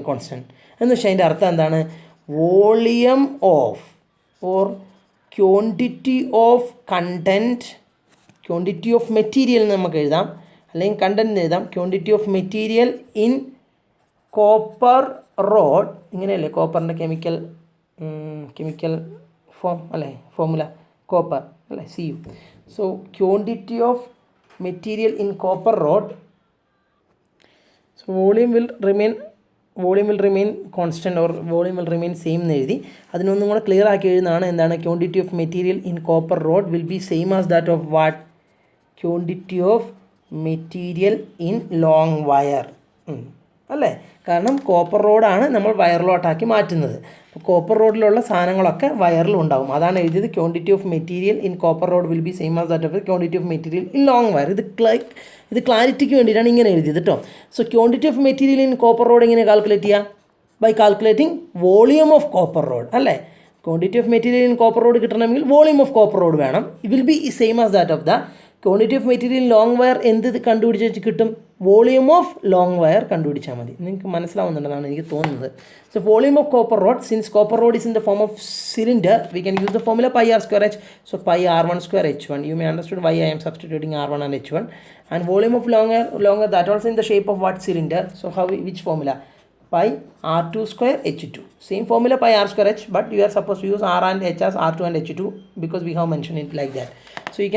constant. എന്ന് വെച്ചാൽ അതിൻ്റെ അർത്ഥം എന്താണ്, volume of or quantity of content, quantity of material നമുക്ക് എഴുതാം, അല്ലെങ്കിൽ കണ്ടന്റ് എഴുതാം. Quantity of material in copper road, ഇങ്ങനെയല്ലേ കോപ്പറിൻ്റെ കെമിക്കൽ ഫോം അല്ലേ, ഫോമുല കോപ്പർ അല്ലേ, CU. So quantity of material in copper road. So volume will remain constant or volume will remain same എന്ന് എഴുതി. അതിനൊന്നും കൂടെ ക്ലിയർ ആക്കി എഴുതുന്നതാണ് എന്താണ് quantity of material in copper rod will be same as that of what, quantity of material in long wire അല്ലേ. കാരണം copper റോഡാണ് നമ്മൾ വയറിലോട്ടാക്കി മാറ്റുന്നത്. അപ്പോൾ കോപ്പർ റോഡിലുള്ള സാധനങ്ങളൊക്കെ വയറിലും ഉണ്ടാവും. അതാണ് എഴുതിയത് quantity of material in copper rod will be same as that of quantity of material in long wire. ഇത് ക്ലാരിറ്റിക്ക് വേണ്ടിയിട്ടാണ് ഇങ്ങനെ എഴുതിയത് കേട്ടോ. So quantity of material in copper rod എങ്ങനെ കാൽക്കുലേറ്റ് ചെയ്യുക? By calculating volume of copper rod അല്ലേ. Quantity of material in copper rod കിട്ടണമെങ്കിൽ വോളിയം ഓഫ് കോപ്പർ റോഡ് വേണം. It will be same as that of the quantity of material long wire. എന്ത് കണ്ടുപിടിച്ച് വെച്ച് കിട്ടും? Volume of long wire കണ്ടുപിടിച്ചാൽ മതി. നിങ്ങൾക്ക് മനസ്സിലാവുന്നുണ്ടെന്നാണ് എനിക്ക് തോന്നുന്നത്. So volume of copper road, since copper road is in the form of cylinder, we can use the formula pi r square h. So pi r1 square h1. You may understood why I am substituting r1 and h1. And volume of longer that also in the shape of what cylinder? So which formula? Pi r2 square h2. Same formula pi r square h, but you are supposed to use r and h as r2 and h2 because we have mentioned it like that. So you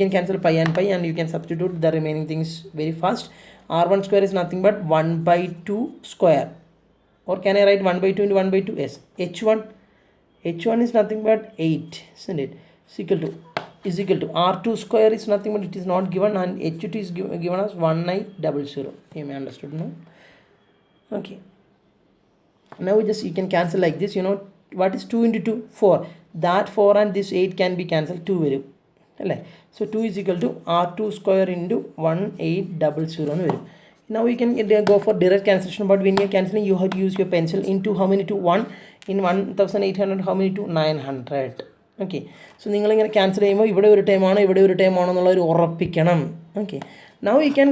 can cancel pi and pi and you can substitute the remaining things very fast. r1 square is nothing but 1 by 2 square, or can I write 1 by 2 into 1 by 2? Yes. h1 is nothing but 8, isn't it? Is equal to r2 square is nothing but it is not given, and h2 is given as 1900. You may understood now. Okay, now you can cancel like this. You know what is 2 into 2? 4. That 4 and this 8 can be cancelled. 2 varu. So 2 is equal to r2 square into 1800. Now you can go for direct cancellation, but when you are cancelling you have to use your pencil. Into how many to 1? In 1800 how many to 900? Okay, so നിങ്ങളിങ്ങനെ cancel ചെയ്യുമ്പോൾ ഇവിടെ ഒരു ടൈമാണോ ഇവിടെ ഒരു ടൈമാണോ എന്നുള്ളൊരു ഉറപ്പിക്കണം. Okay, now you can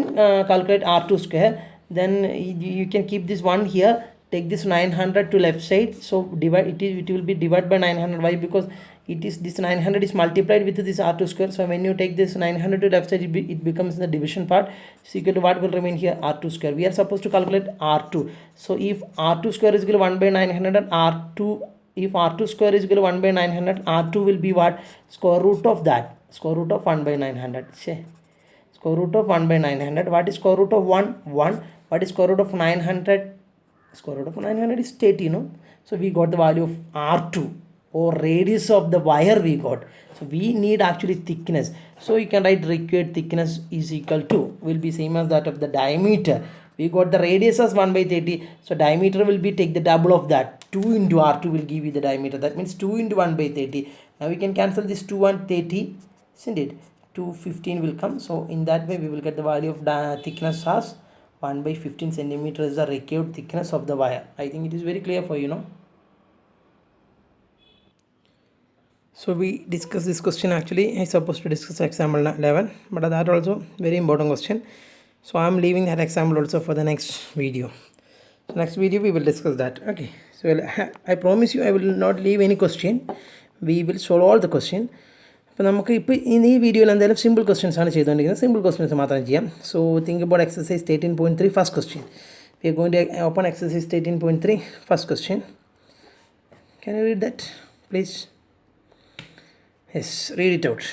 calculate r2 square. Then you can keep this 1 here, take this 900 to left side, so it will be divided by 900. Why? Because this 900 is multiplied with this r2 square. So when you take this 900 to left side, it becomes the division part. So equal to what will remain here? R2 square. We are supposed to calculate R2. So if R2 square is equal to 1 by 900 and if R2 square is equal to 1 by 900, R2 will be what? Square root of that. Square root of 1 by 900. Square root of 1 by 900. What is square root of 1? 1. What is square root of 900? Square root of 900 is 30, no? So we got the value of R2, or radius of the wire we got. So we need actually thickness. So you can write required thickness is equal to, will be same as that of the diameter. We got the radius as 1 by 30. So diameter will be, take the double of that. 2 into R2 will give you the diameter. That means 2 into 1 by 30. Now we can cancel this 2 and 30, isn't it? 215 will come. So in that way we will get the value of thickness as 1 by 15 centimeter is the required thickness of the wire. I think it is very clear for you, no? So we discussed this question. Actually I supposed to discuss example 11, but that also very important question. So I am leaving that example also for the next video. So next video we will discuss that. Okay, so I promise you I will not leave any question. We will solve all the question. അപ്പോൾ നമുക്ക് ഇപ്പോൾ ഈ വീഡിയോയിൽ എന്തായാലും simple questions ആണ് ചെയ്തുകൊണ്ടിരിക്കുന്നത്. Simple questions മാത്രം ചെയ്യാം. So think about exercise 13.3 first question. We are going to open exercise 13.3 first question. Can you read that please? Yes, read it out.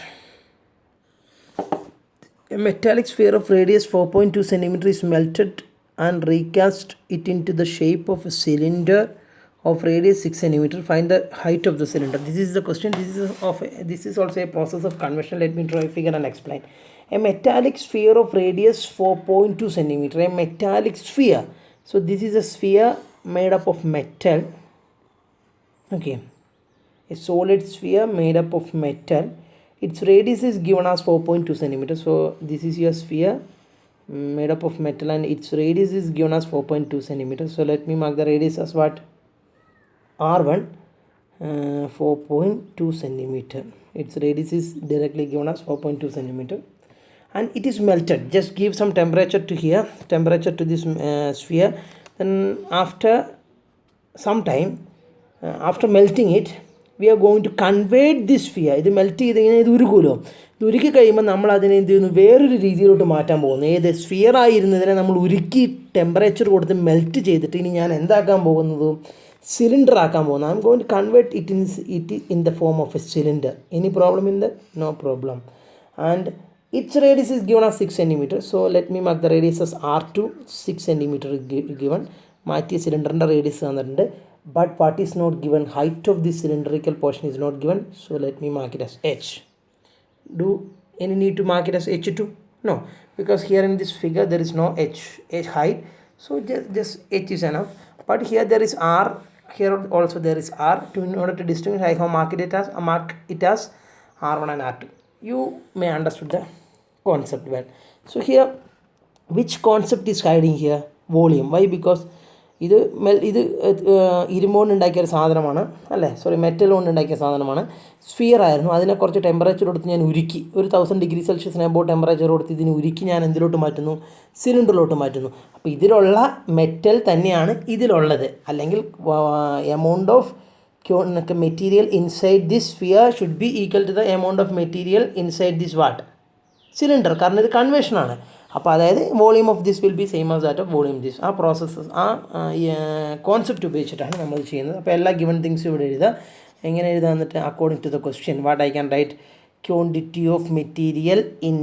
A metallic sphere of radius 4.2 cm is melted and recast it into the shape of a cylinder of radius 6 cm. Find the height of the cylinder. This is the question. This is also a process of conversion. Let me try to figure and explain. A metallic sphere of radius 4.2 cm. A metallic sphere. So this is a sphere made up of metal. Okay, a solid sphere made up of metal. Its radius is given as 4.2 cm. So this is your sphere made up of metal and its radius is given as 4.2 cm. So let me mark the radius as what? R1, 4.2 cm. Its radius is directly given as 4.2 cm. And it is melted. Just give some temperature to here, temperature to this sphere. Then after some time, after melting it, we are going to convert this sphere. ഇത് melt ചെയ്ത് കഴിഞ്ഞാൽ ഇത് ഉരുകുമല്ലോ. ഇത് ഉരുക്കി കഴിയുമ്പോൾ നമ്മൾ അതിനെ എന്ത് ചെയ്യുന്നു, വേറൊരു രീതിയിലോട്ട് മാറ്റാൻ പോകുന്നു. ഏത് സ്ഫിയർ ആയിരുന്നതിനെ നമ്മൾ ഉരുക്കി ടെമ്പറേച്ചർ കൊടുത്ത് മെൽറ്റ് ചെയ്തിട്ട് ഇനി ഞാൻ എന്താക്കാൻ പോകുന്നത്, സിലിണ്ടർ ആക്കാൻ പോകുന്നത്. I'm going to convert it in the form of a cylinder. Any problem in the? No problem. And its radius is given as 6 cm. So let me mark the radius as r2, 6 cm given. മാറ്റിയ സിലിണ്ടറിൻ്റെ radius തന്നിട്ടുണ്ട്. But what is not given, height of this cylindrical portion is not given. So let me mark it as h. Do any need to mark it as h2? No, because here in this figure there is no h height. So just h is enough. But here there is r. Here also there is r. In order to distinguish, I have mark it as r1 and r2. You may understood the concept well. So here, which concept is hiding here? Volume. Why? Because ഇത് ഇരുമ്പോണ്ട് ഉണ്ടാക്കിയ ഒരു സാധനമാണ് അല്ലേ, sorry metal കൊണ്ട് ഉണ്ടാക്കിയ സാധനമാണ്. Sphere ആയിരുന്നു. അതിനെ കുറച്ച് ടെമ്പറേച്ചർ കൊടുത്ത് ഞാൻ ഉരുക്കി, ഒരു 1000 ഡിഗ്രി സെൽഷ്യസിന് എബോ ടെമ്പറേച്ചർ കൊടുത്ത് ഇതിന് ഉരുക്കി ഞാൻ എന്തിലോട്ട് മാറ്റുന്നു, സിലിണ്ടറിലോട്ട് മാറ്റുന്നു. അപ്പോൾ ഇതിലുള്ള മെറ്റൽ തന്നെയാണ് ഇതിലുള്ളത്. അല്ലെങ്കിൽ amount of material inside this sphere should be equal to the amount of material inside this what, cylinder. കാരണം ഇത് കൺവേർഷനാണ്. അപ്പോൾ അതായത് volume of this will be same as that of volume this. ആ പ്രോസസ്സസ് കോൺസെപ്റ്റ് ഉപയോഗിച്ചിട്ടാണ് നമ്മൾ ചെയ്യുന്നത്. അപ്പോൾ എല്ലാ ഗിവൺ തിങ്സും ഇവിടെ എഴുതുക. എങ്ങനെ എഴുതുക എന്നിട്ട് according to the question what I can write, quantity of material in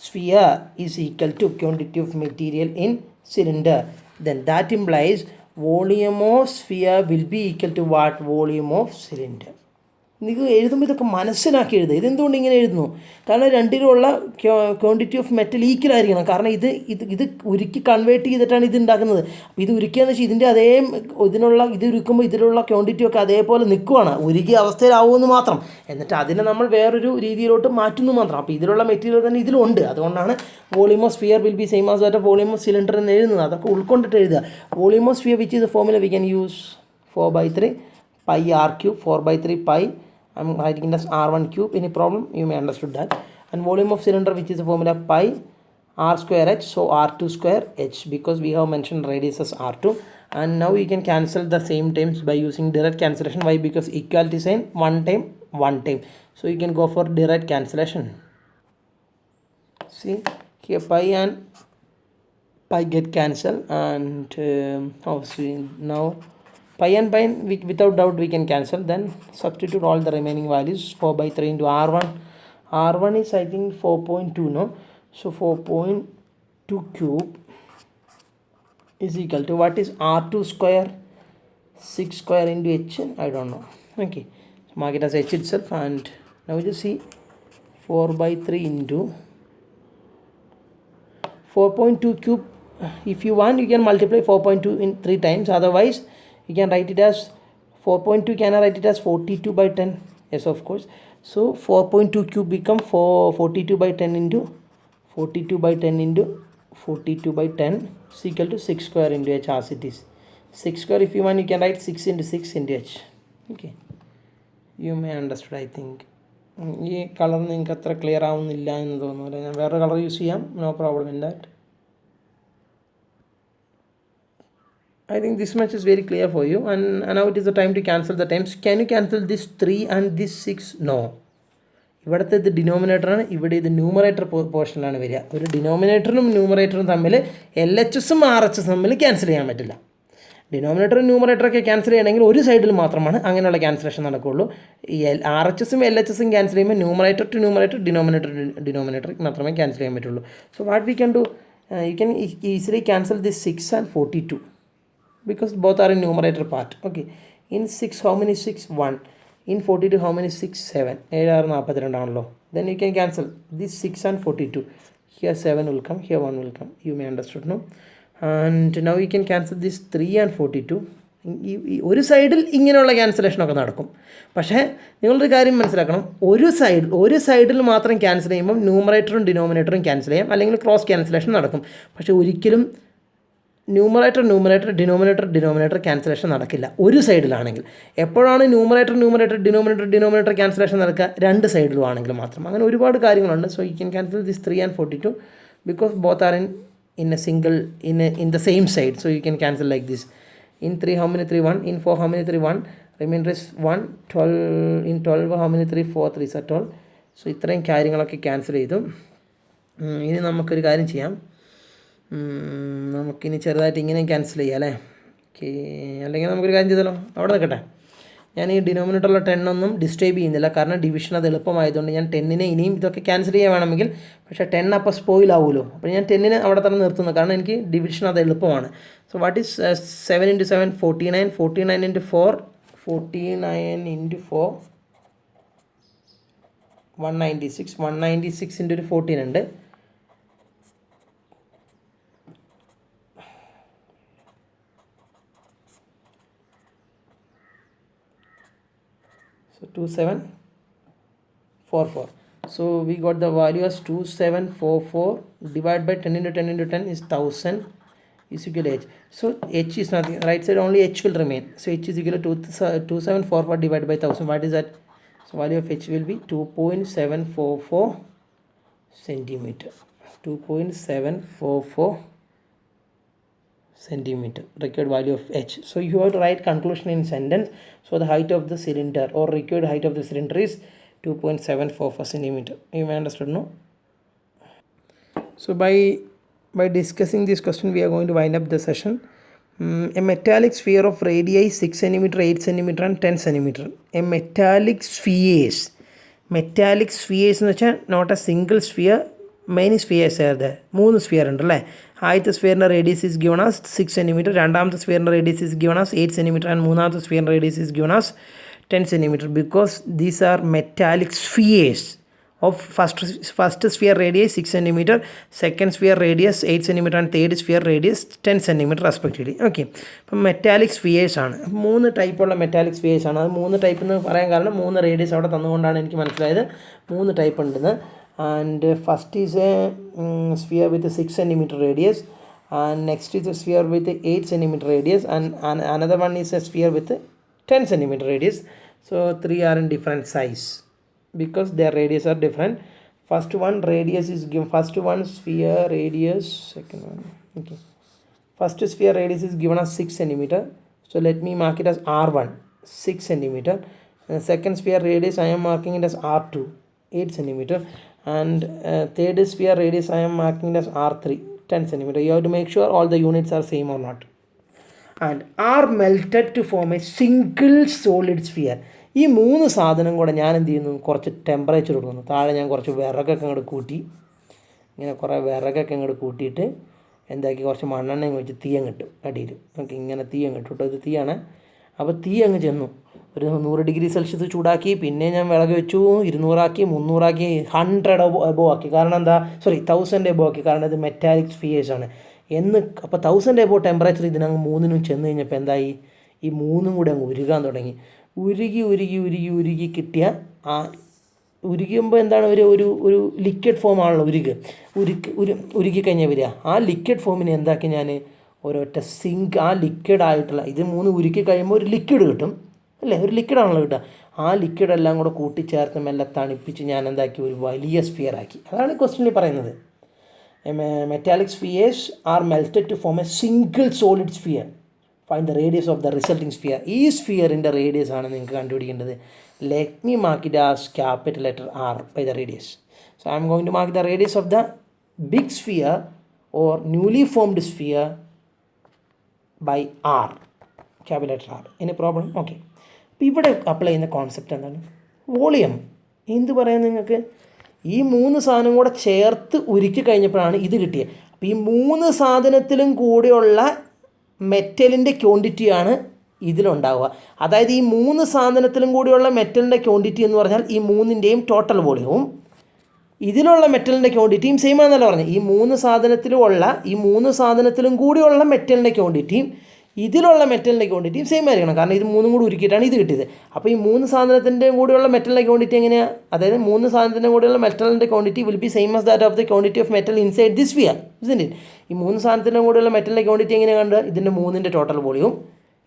sphere is equal to quantity of material in cylinder. Then that implies volume of sphere will be equal to what, volume of cylinder. നിങ്ങൾക്ക് എഴുതുമ്പോൾ ഇതൊക്കെ മനസ്സിലാക്കി എഴുതുക. ഇതെന്തുകൊണ്ട് ഇങ്ങനെ എഴുതുന്നു? കാരണം രണ്ടിലുള്ള ക്വാണ്ടിറ്റി ഓഫ് മെറ്റൽ ഈക്വൽ ആയിരിക്കണം. കാരണം ഇത് ഉരുക്കി കൺവേർട്ട് ചെയ്തിട്ടാണ് ഇത് ഉണ്ടാക്കുന്നത്. അപ്പോൾ ഇത് ഉരുക്കിയെന്ന് വെച്ചാൽ ഇതിൻ്റെ അതേ ഇത് ഉരുക്കുമ്പോൾ ഇതിലുള്ള ക്വാണ്ടിറ്റി ഒക്കെ അതേപോലെ നിൽക്കുവാണ്, ഉരുകിയ അവസ്ഥയിലാവുമെന്ന് മാത്രം. എന്നിട്ട് അതിനെ നമ്മൾ വേറൊരു രീതിയിലോട്ട് മാറ്റുന്നു മാത്രം. അപ്പോൾ ഇതിലുള്ള മെറ്റീരിയൽ തന്നെ ഇതിലുണ്ട്. അതുകൊണ്ടാണ് volume of sphere will be same as that of volume of cylinder എന്ന് എഴുതുന്നത്. അതൊക്കെ ഉൾക്കൊണ്ടിട്ട് എഴുതുക. Volume of sphere which is the formula we can use 4/3 pi r3, 4/3 pi. I'm writing it as r1 cube. Any problem? You may understood that. And volume of cylinder, which is the formula pi r square h, so r2 square h, because we have mentioned radius as r2. And now we can cancel the same terms by using direct cancellation. Why? Because equality sign, one time. So you can go for direct cancellation. See here, pi and pi get cancelled, and see now pi and pi without doubt we can cancel. Then substitute all the remaining values. 4/3 into r1 is I think 4.2, no? So 4.2 cube is equal to what is r2 square, 6 square into h, I don't know. Okay, so mark it as h itself. And now you see 4/3 into 4.2 cube. If you want, you can multiply 4.2 in 3 times. Otherwise you can write it as 4.2. Can I write it as 42/10? Yes, of course. So 4.2 cube become 42/10 into 42/10 into 42/10 is equal to 6 square into h as it is. 6 square, if you want, you can write 6 into 6 into h. Okay, you may understood, I think. ഈ colour നിങ്ങൾക്ക് അത്ര clear ആവുന്നില്ല എന്ന് തോന്നുന്നു. ഞാൻ വേറെ colour use ചെയ്യാം, no problem in that. I think this much is very clear for you. And now it is the time to cancel the terms. Can you cancel this 3 and this 6? No. ഇവിടുത്തെ ഇത് ഡിനോമിനേറ്ററാണ്, ഇവിടെ ഇത് numerator പോർഷനിലാണ് വരിക. ഒരു ഡിനോമിനേറ്ററും ന്യൂമറേറ്ററും തമ്മിൽ LHSും RHSും തമ്മിൽ cancel ചെയ്യാൻ പറ്റില്ല. ഡിനോമിനേറ്ററും ന്യൂമറേറ്ററൊക്കെ ക്യാൻസൽ ചെയ്യണമെങ്കിൽ ഒരു സൈഡിൽ മാത്രമാണ് അങ്ങനെയുള്ള ക്യാൻസലേഷൻ നടക്കുകയുള്ളൂ. ഈ RHSും LHSും ക്യാൻസൽ ചെയ്യുമ്പോൾ ന്യൂമറേറ്റർ ടു ന്യൂമറേറ്റർ, ഡിനോമിനേറ്റർ മാത്രമേ ക്യാൻസൽ ചെയ്യാൻ പറ്റുള്ളൂ. So what we can do, you can easily cancel this 6 and 42. Because both are in numerator part. Okay, in 6 how many 6? 1. In 42 how many 6? 7. 7 42 ആണല്ലോ. Then you can cancel this 6 and 42. Here 7 will come, here 1 will come. You may understood, no? And now you can cancel this 3 and 42. ഒരു സൈഡിൽ ഇങ്ങനെയുള്ള ക്യാൻസലേഷനൊക്കെ നടക്കും. പക്ഷേ നിങ്ങളൊരു കാര്യം മനസ്സിലാക്കണം, ഒരു സൈഡിൽ മാത്രം ക്യാൻസൽ ചെയ്യുമ്പോൾ ന്യൂമറേറ്ററും ഡിനോമിനേറ്ററും ക്യാൻസൽ ചെയ്യാം, അല്ലെങ്കിൽ ക്രോസ് ക്യാൻസലേഷൻ നടക്കും. പക്ഷേ ഒരിക്കലും ന്യൂമറേറ്റർ ഡിനോമിനേറ്റർ ക്യാൻസലേഷൻ നടക്കില്ല ഒരു സൈഡിലാണെങ്കിൽ. എപ്പോഴാണ് ന്യൂമറേറ്റർ ഡിനോമിനേറ്റർ ക്യാൻസലേഷൻ നടക്കുക? രണ്ട് സൈഡിലും ആണെങ്കിൽ മാത്രം. അങ്ങനെ ഒരുപാട് കാര്യങ്ങളുണ്ട്. So you can cancel this 3 and 42 because both are in a single in the same side. So you can cancel like this. In 3 how many 3? 1. In 4 how many 3? 1. Reminder is 1, 12 in 12 how many 3, 4 3s are 12. So ഇത്രയും കാര്യങ്ങളൊക്കെ cancel ചെയ്തു. ഇനി നമുക്കൊരു കാര്യം ചെയ്യാം, നമുക്കിനി ചെറുതായിട്ട് ഇങ്ങനെ ക്യാൻസൽ ചെയ്യാം അല്ലേ. ഓക്കെ, അല്ലെങ്കിൽ നമുക്കൊരു കാര്യം ചെയ്താലോ, അവിടെ നിൽക്കട്ടെ. ഞാൻ ഈ ഡിനോമിനേറ്ററിലുള്ള 10 ഒന്നും ഡിസ്റ്റർബ് ചെയ്യുന്നില്ല, കാരണം ഡിവിഷൻ അത് എളുപ്പമായതുകൊണ്ട് ഞാൻ 10നെ ഇനിയും ഇതൊക്കെ ക്യാൻസൽ ചെയ്യാൻ വേണമെങ്കിൽ, പക്ഷേ 10 അപ്പോൾ സ്പോയിൽ ആവുമല്ലോ, അപ്പോൾ ഞാൻ 10നെ അവിടെ തന്നെ നിർത്തുന്നു, കാരണം എനിക്ക് ഡിവിഷൻ അത് എളുപ്പമാണ്. സോ വാട്ട് ഈസ് 7 × 7 49, 49 × 4 49 × 4 196, 196 × ഒരു 14 ഉണ്ട്. So 2744. So we got the value as 2744 divided by 10 × 10 × 10 is 1000 is equal to h. So h is nothing, right side only h will remain. So h is equal to 2744 divided by 1000. What is that? So value of h will be 2.744 centimeter. 2.744 centimeter required value of h. So you have to write conclusion in sentence. So the height of the cylinder or required height of the cylinder is 2.744 centimeter. You may understood, no? So by discussing this question, we are going to wind up the session. A metallic sphere of radii 6 cm, 8 cm and 10 cm. A metallic spheres എന്ന് വെച്ചാൽ not a single sphere, many spheres are there. 3 sphere ഉണ്ടല്ലേ. ആദ്യത്തെ സ്ഫിയറിൻ്റെ radius is given as 6 cm, രണ്ടാമത്തെ സ്ഫിയറിൻ്റെ radius is given as 8 cm and മൂന്നാമത്തെ സ്ഫിയറിൻ്റെ radius is given as 10 cm, because these are metallic spheres of first sphere radius 6 cm, second sphere radius 8 cm and third sphere radius 10 cm respectively. Okay, അപ്പം metallic spheres ആണ്. 3 ടൈപ്പുള്ള metallic spheres ആണ്. അത് 3 type എന്ന് പറയാൻ കാരണം 3 radius അവിടെ തന്നുകൊണ്ടാണ് എനിക്ക് മനസ്സിലായത് 3 ടൈപ്പ് ഉണ്ടെന്ന്. And first is a sphere with a 6 cm radius, and next is a sphere with a 8 cm radius, and another one is a sphere with a 10 cm radius. So 3 are in different size because their radius are different. First one radius is given, first one sphere radius, second one, okay, first sphere radius is given as 6 cm. So let me mark it as R1, 6 cm, and second sphere radius I am marking it as R2, 8 cm, and third sphere radius I am marking it as R3, 10 cm. You have to make sure all the units are same or not, and are melted to form a single solid sphere. ഈ 3 സാധനം കൂടെ ഞാൻ എന്ത് ചെയ്യുന്നു, കുറച്ച് temperature കൊടുക്കുന്നു. താഴെ ഞാൻ കുറച്ച് വിറകൊക്കെ അങ്ങോട്ട് കൂട്ടി, ഇങ്ങനെ കുറേ വിറകൊക്കെ അങ്ങോട്ട് കൂട്ടിയിട്ട് എന്താക്കി കുറച്ച് മണ്ണെണ്ണയും വെച്ച് തീ അങ്ങ് അടിയിൽ. നമുക്ക് ഇങ്ങനെ തീ അങ്ങ് ഇട്ടു. ഇത് തീയാണ്. അപ്പോൾ തീ അങ്ങ് ചെന്നു, ഒരു 100 ഡിഗ്രി സെൽഷ്യസ് ചൂടാക്കി, പിന്നെ ഞാൻ വിറക് വെച്ചു, 200 ആക്കി, 300 ആക്കി, 100 എബോ ആക്കി. കാരണം എന്താ, 1000 എബോ ആക്കി, കാരണം ഇത് മെറ്റാലിക് സ്ഫിയേഴ്സ് ആണ്. അപ്പോൾ 1000 എബോ ടെമ്പറേച്ചർ ഇതിനങ്ങ് 3നും ചെന്ന് കഴിഞ്ഞപ്പോൾ എന്തായി, ഈ 3ഉം കൂടെ അങ്ങ് ഉരുകാൻ തുടങ്ങി. ഉരുകി കിട്ടിയ ആ ഉരുകുമ്പോൾ എന്താണ്, ഒരു ലിക്വിഡ് ഫോമാണല്ലോ ഉരുക്കി കഴിഞ്ഞാൽ വരിക. ആ ലിക്വിഡ് ഫോമിനെ എന്താക്കി ഞാൻ ഒരൊറ്റ സിങ്ക്, ആ ലിക്വിഡ് ആയിട്ടുള്ള ഇത് 3 ഉരുക്കി കഴിയുമ്പോൾ ഒരു ലിക്വിഡ് കിട്ടും അല്ലേ, ഒരു ലിക്വിഡാണല്ലോ കിട്ടുക. ആ ലിക്വിഡ് എല്ലാം കൂടെ കൂട്ടിച്ചേർത്ത് മെല്ലെ തണുപ്പിച്ച് ഞാൻ എന്താക്കി ഒരു വലിയ സ്ഫിയർ ആക്കി. അതാണ് ക്വസ്റ്റ്യനിൽ പറയുന്നത്. Metallic spheres are melted to form a single solid sphere. Find the radius of the resulting sphere. ഈ സ്ഫിയറിൻ്റെ റേഡിയസ് ആണ് നിങ്ങൾക്ക് കണ്ടുപിടിക്കേണ്ടത്. Let me mark it as capital letter R by the radius. So I am going to mark the radius of the big sphere or newly formed sphere by R, capital letter R. Any problem? Okay. അപ്പോൾ ഇവിടെ apply ചെയ്യുന്ന concept എന്താണ്, volume. എന്ത് പറയാൻ നിങ്ങൾക്ക്, ഈ 3 സാധനം കൂടെ ചേർത്ത് ഉരുക്കി കഴിഞ്ഞപ്പോഴാണ് ഇത് കിട്ടിയത്. അപ്പോൾ ഈ 3 സാധനത്തിലും കൂടെയുള്ള മെറ്റലിൻ്റെ ക്വാണ്ടിറ്റിയാണ് ഇതിലുണ്ടാവുക. അതായത് ഈ 3 സാധനത്തിലും കൂടിയുള്ള മെറ്റലിൻ്റെ ക്വാണ്ടിറ്റി എന്ന് പറഞ്ഞാൽ ഈ 3ൻ്റെയും ടോട്ടൽ വോളിയവും ഇതിലുള്ള മെറ്റലിൻ്റെ ക്വാണ്ടിറ്റിയും സെയിം ആണെന്നല്ല പറഞ്ഞത്. ഈ 3 സാധനത്തിലും കൂടിയുള്ള മെറ്റലിൻ്റെ ക്വാണ്ടിറ്റിയും ഇതിലുള്ള മെറ്റലിൻ്റെ ക്വാണ്ടിറ്റിയും സെയിം ആയിരിക്കണം. കാരണം ഇത് 3ഉം കൂടി ഉരുക്കിയിട്ടാണ് ഇത് കിട്ടിയത്. അപ്പോൾ ഈ 3 സാധനത്തിൻ്റെ കൂടെയുള്ള മെറ്റലിൻ്റെ ക്വാണ്ടിറ്റി എങ്ങനെയാണ്, അതായത് 3 സാധനത്തിൻ്റെ കൂടെയുള്ള മെറ്റലിൻ്റെ quantity will be same as that of the quantity of metal inside this sphere, isn't it? ഈ 3 സാധനത്തിൻ്റെ കൂടെയുള്ള മെറ്റലിൻ്റെ ക്വാണ്ടിറ്റി എങ്ങനെയാണ് കണ്ടത്, ഇതിൻ്റെ 3ൻ്റെ ടോട്ടൽ വോളിയവും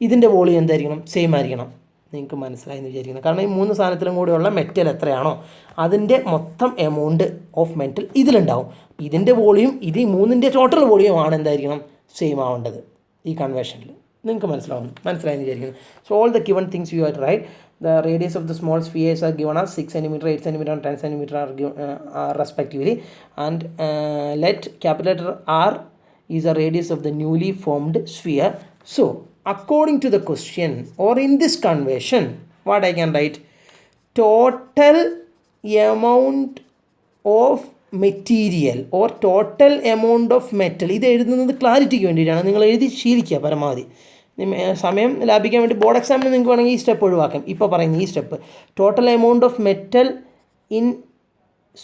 ഇതിൻ്റെ വോളിയം എന്തായിരിക്കണം, സെയിം ആയിരിക്കണം. നിങ്ങൾക്ക് മനസ്സിലായി എന്ന് വിചാരിക്കണം. കാരണം ഈ 3 സാധനത്തിലും കൂടെയുള്ള മെറ്റൽ എത്രയാണോ അതിൻ്റെ മൊത്തം എമൗണ്ട് ഓഫ് മെറ്റൽ ഇതിലുണ്ടാവും. ഇതിൻ്റെ വോളിയം ഇത് 3ൻ്റെ ടോട്ടൽ വോളിയം ആണ് എന്തായിരിക്കണം, സെയിം ആവേണ്ടത് ഈ കൺവേർഷനിൽ. നിങ്ങൾക്ക് മനസ്സിലായെന്ന് വിചാരിക്കുന്നു. So all the given things you are write. The radius of the small spheres are given as 6 cm, 8 cm and 10 cm are respectively, and let capital letter R is the radius of the newly formed sphere. So according to the question or in this conversion, what I can write, total amount of material or total amount of metal. ഇത് എഴുതുന്നത് ക്ലാരിറ്റിക്ക് വേണ്ടിയിട്ടാണ്, നിങ്ങൾ എഴുതി ശീലിക്കുക പരമാവധി. സമയം ലാഭിക്കാൻ വേണ്ടി board എക്സാമിന് നിങ്ങൾക്ക് വേണമെങ്കിൽ ഈ സ്റ്റെപ്പ് ഒഴിവാക്കാം. ഇപ്പോൾ പറയുന്ന ഈ step, total amount of metal in